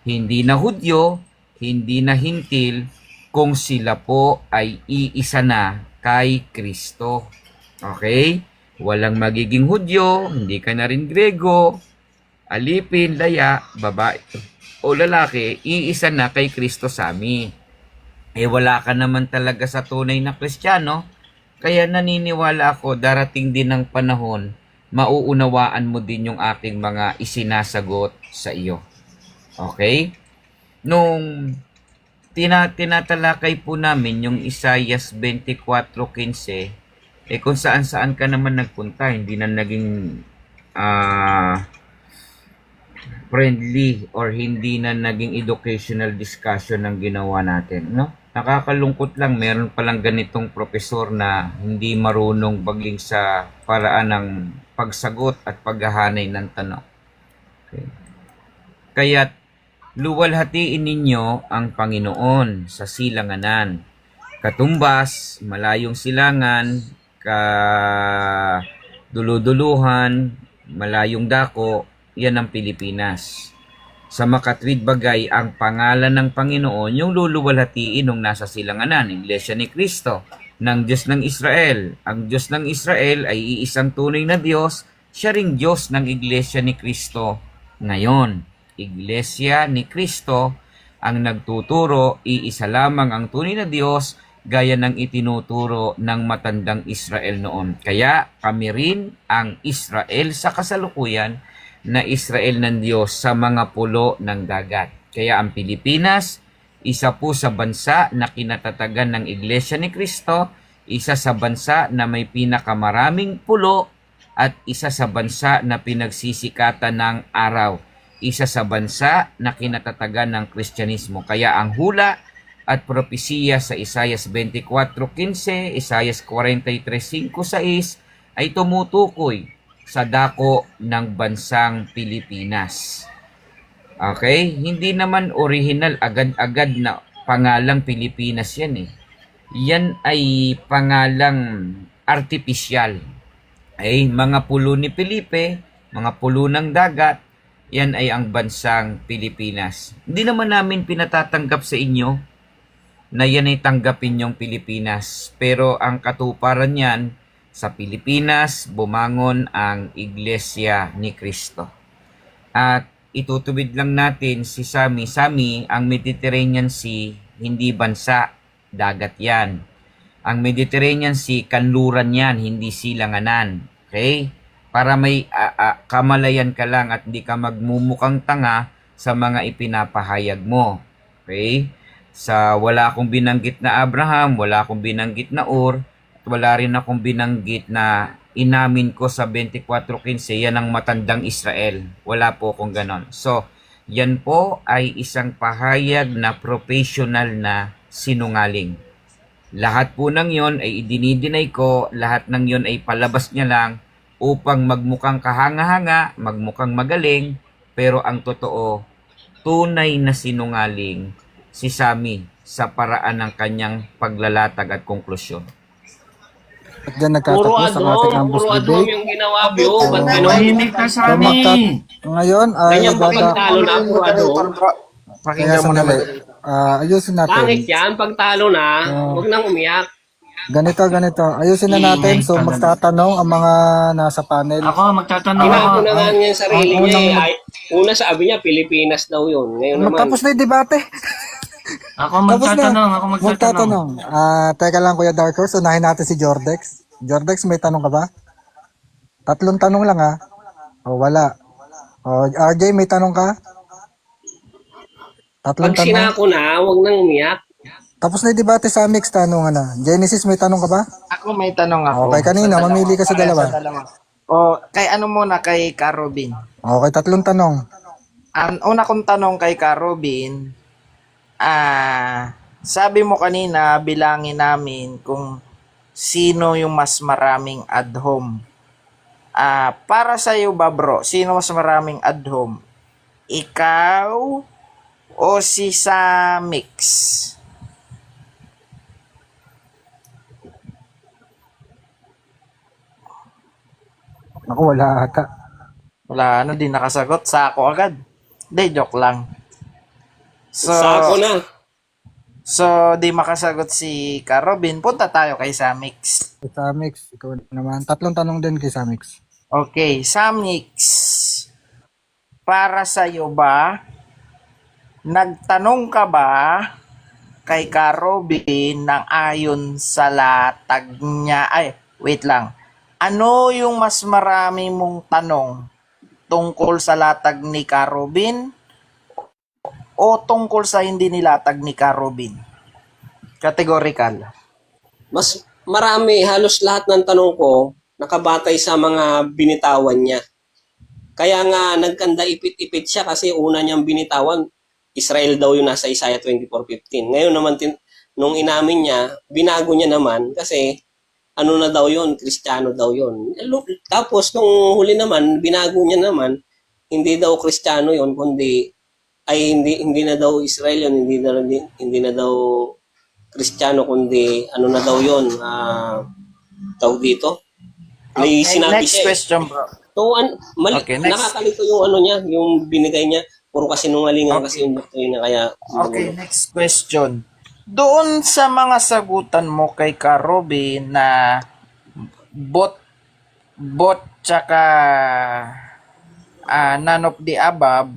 Hindi na Hudyo, hindi na hintil, kung sila po ay iisa na kay Kristo. Okay? Walang magiging Hudyo, hindi ka na rin Grego, alipin, laya, babae o lalaki, iisa na kay Kristo Sami. Wala ka naman talaga sa tunay na Kristiyano, kaya naniniwala ako darating din ng panahon, mauunawaan mo din yung aking mga isinasagot sa iyo. Okay? Nung tinatalakay po namin yung Isaiah 24:15, kung saan ka naman nagpunta, hindi na naging friendly or hindi na naging educational discussion ang ginawa natin, no? Nakakalungkot lang, meron palang ganitong profesor na hindi marunong bagling sa paraan ng pagsagot at paghahanay ng tanong. Okay. Kaya't luwalhatiin ninyo ang Panginoon sa silanganan. Katumbas, malayong silangan, kaduluduluhan, malayong dako, yan ang Pilipinas. Sa makatwid bagay, ang pangalan ng Panginoon yung luluwalhatiin nung nasa silanganan, Iglesia ni Kristo, ng Diyos ng Israel. Ang Diyos ng Israel ay iisang tunay na Diyos, siya ring Diyos ng Iglesia ni Kristo ngayon. Iglesia ni Kristo ang nagtuturo, iisa lamang ang tunay na Diyos, gaya ng itinuturo ng matandang Israel noon. Kaya kami rin ang Israel sa kasalukuyan na Israel ng Diyos sa mga pulo ng dagat. Kaya ang Pilipinas, isa po sa bansa na kinatatagan ng Iglesia ni Cristo, isa sa bansa na may pinakamaraming pulo, at isa sa bansa na pinagsisikatan ng araw. Isa sa bansa na kinatatagan ng Kristyanismo. Kaya ang hula at propesiya sa Isaias 24:15, Isaias 43:5-6 ay tumutukoy sa dako ng bansang Pilipinas. Okay? Hindi naman original agad-agad na pangalang Pilipinas yan eh. Yan ay pangalang artificial. Ay mga pulo ni Felipe, mga pulo ng dagat, yan ay ang bansang Pilipinas. Hindi naman namin pinatatanggap sa inyo na yan ay tanggapin yung Pilipinas. Pero ang katuparan yan, sa Pilipinas, bumangon ang Iglesia ni Cristo. At itutubid lang natin si Sami. Sami, ang Mediterranean Sea, hindi bansa, dagat yan. Ang Mediterranean Sea, kanluran yan, hindi silanganan. Okay? Para may kamalayan ka lang at hindi ka magmumukhang tanga sa mga ipinapahayag mo. Okay? Sa wala akong binanggit na Abraham, wala akong binanggit na Ur, at wala rin akong binanggit na inamin ko sa 24:15, yan ang matandang Israel. Wala po akong ganon. So, yan po ay isang pahayag na professional na sinungaling. Lahat po ng yon ay idinidinay ko, lahat ng yon ay palabas niya lang upang magmukhang kahanga-hanga, magmukhang magaling, pero ang totoo, tunay na sinungaling si Sami sa paraan ng kanyang paglalatag at konklusyon. At dyan Puro nagtatapos ang ating ambos puro debate. yung ginawa, Bio. Ba't ganun? Tahimik ka sa So, amin. ngayon ay Ganyan pa pagtalo na, puro kaya Pakinggan mo naman. sandali. Ayusin Pangit natin. yan, pagtalo na, huwag nang umiyak. Ganito. Ayusin na natin. So magtatanong ang mga nasa panel. Ako, magtatanong ako. Tinako na nga niya yung sarili ang niya. unang Ay, una sabi niya, Pilipinas daw yun. Ngayon naman, Magtapos na yung debate. Ako Tapos magtatanong. na. Ako magtatanong. Teka lang Kuya Dark Horse. Unahin natin si Jordex. Jordex, may tanong ka ba? 3 tanong lang ha. O wala. O RJ, may tanong ka? 3 pag tanong. sinako na, huwag nang umiyak. Tapos na yung debate sa mix, tanong na. Genesis, may tanong ka ba? Ako may tanong ako. Okay, kanina, mamili ka sa dalawa. O, kay ano muna, kay Karobin. Okay, 3 tanong. Ang una kong tanong kay Karobin, sabi mo kanina, bilangin namin kung sino yung mas maraming ad-hom. Para sa iyo ba bro, sino mas maraming ad-hom? Ikaw o si Samix? Ako, wala ata. Wala, di nakasagot. Sako agad. Hindi, joke lang. Sako na. So, di makasagot si Karobin. Punta tayo kay Samix. Sa mix, ikaw naman. 3 tanong din kay Samix. Okay, Samix. Para sa'yo ba, nagtanong ka ba kay Karobin ng ayon sa latag niya? Ay, wait lang. Ano yung mas marami mong tanong tungkol sa latag ni Karobin o tungkol sa hindi nilatag ni Karobin? Categorical. Mas marami, halos lahat ng tanong ko, nakabatay sa mga binitawan niya. Kaya nga, nagkanda ipit-ipit siya kasi una niyang binitawan, Israel daw yung nasa Isaiah 24:15. Ngayon naman, nung inamin niya, binago niya naman kasi ano na daw yun, Kristiyano daw yun. Tapos, nung huli naman, binago niya naman, hindi daw Kristiyano yun, kundi, ay hindi na daw Israel yun, hindi na daw Kristiyano, kundi ano na daw yun, tawag dito. May Okay, sinabi next siya. question, bro. So, Okay, next. nakakalito yung ano niya, yung binigay niya. Puro kasinungalingan kasi yung doktrina na kaya. Okay, next question. Doon sa mga sagutan mo kay Karobin na bot tsaka none of the above,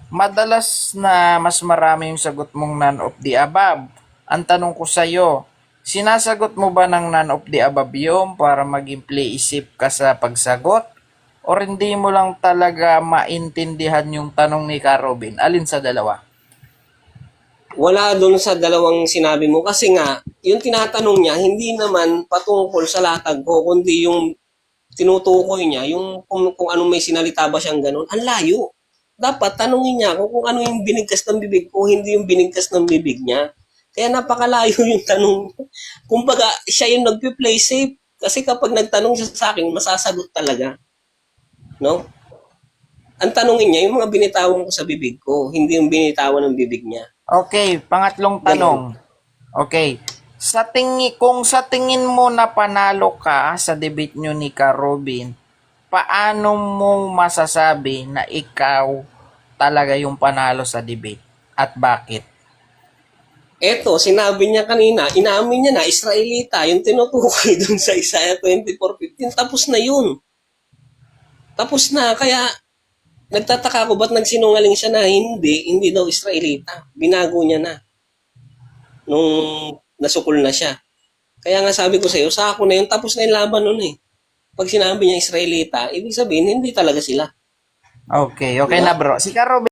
madalas na mas marami yung sagot mong none of the above. Ang tanong ko sa'yo, sinasagot mo ba ng none of the above yun para maging play-isip ka sa pagsagot? O hindi mo lang talaga maintindihan yung tanong ni Ka Robin? Alin sa dalawa? Wala doon sa dalawang sinabi mo kasi nga, yung tinatanong niya, hindi naman patungkol sa latag ko, kundi yung tinutukoy niya, yung kung anong may sinalita ba siyang ganun, ang layo. Dapat tanungin niya ako kung ano yung binigkas ng bibig ko, hindi yung binigkas ng bibig niya. Kaya napakalayo yung tanong. Kumbaga, siya yung nagpe-play safe. Kasi kapag nagtanong siya sa akin, masasagot talaga. No? Ang tanongin niya, yung mga binitawan ko sa bibig ko, hindi yung binitawan ng bibig niya. Okay, pangatlong tanong. Okay. Kung sa tingin mo na panalo ka sa debate nyo ni Ka Robin, paano mo masasabi na ikaw talaga yung panalo sa debate? At bakit? Eto, sinabi niya kanina, inamin niya na, Israelita, yung tinutukoy dun sa Isaiah 24:15, tapos na yun. Tapos na, kaya nagtataka ako ba't nagsinungaling siya na hindi daw Israelita. Binago niya na. Nung nasukol na siya. Kaya nga sabi ko sa iyo, sa ako na yun, tapos na yung laban nun eh. Pag sinabi niya Israelita, ibig sabihin, hindi talaga sila. Okay na bro. Si Ka Robin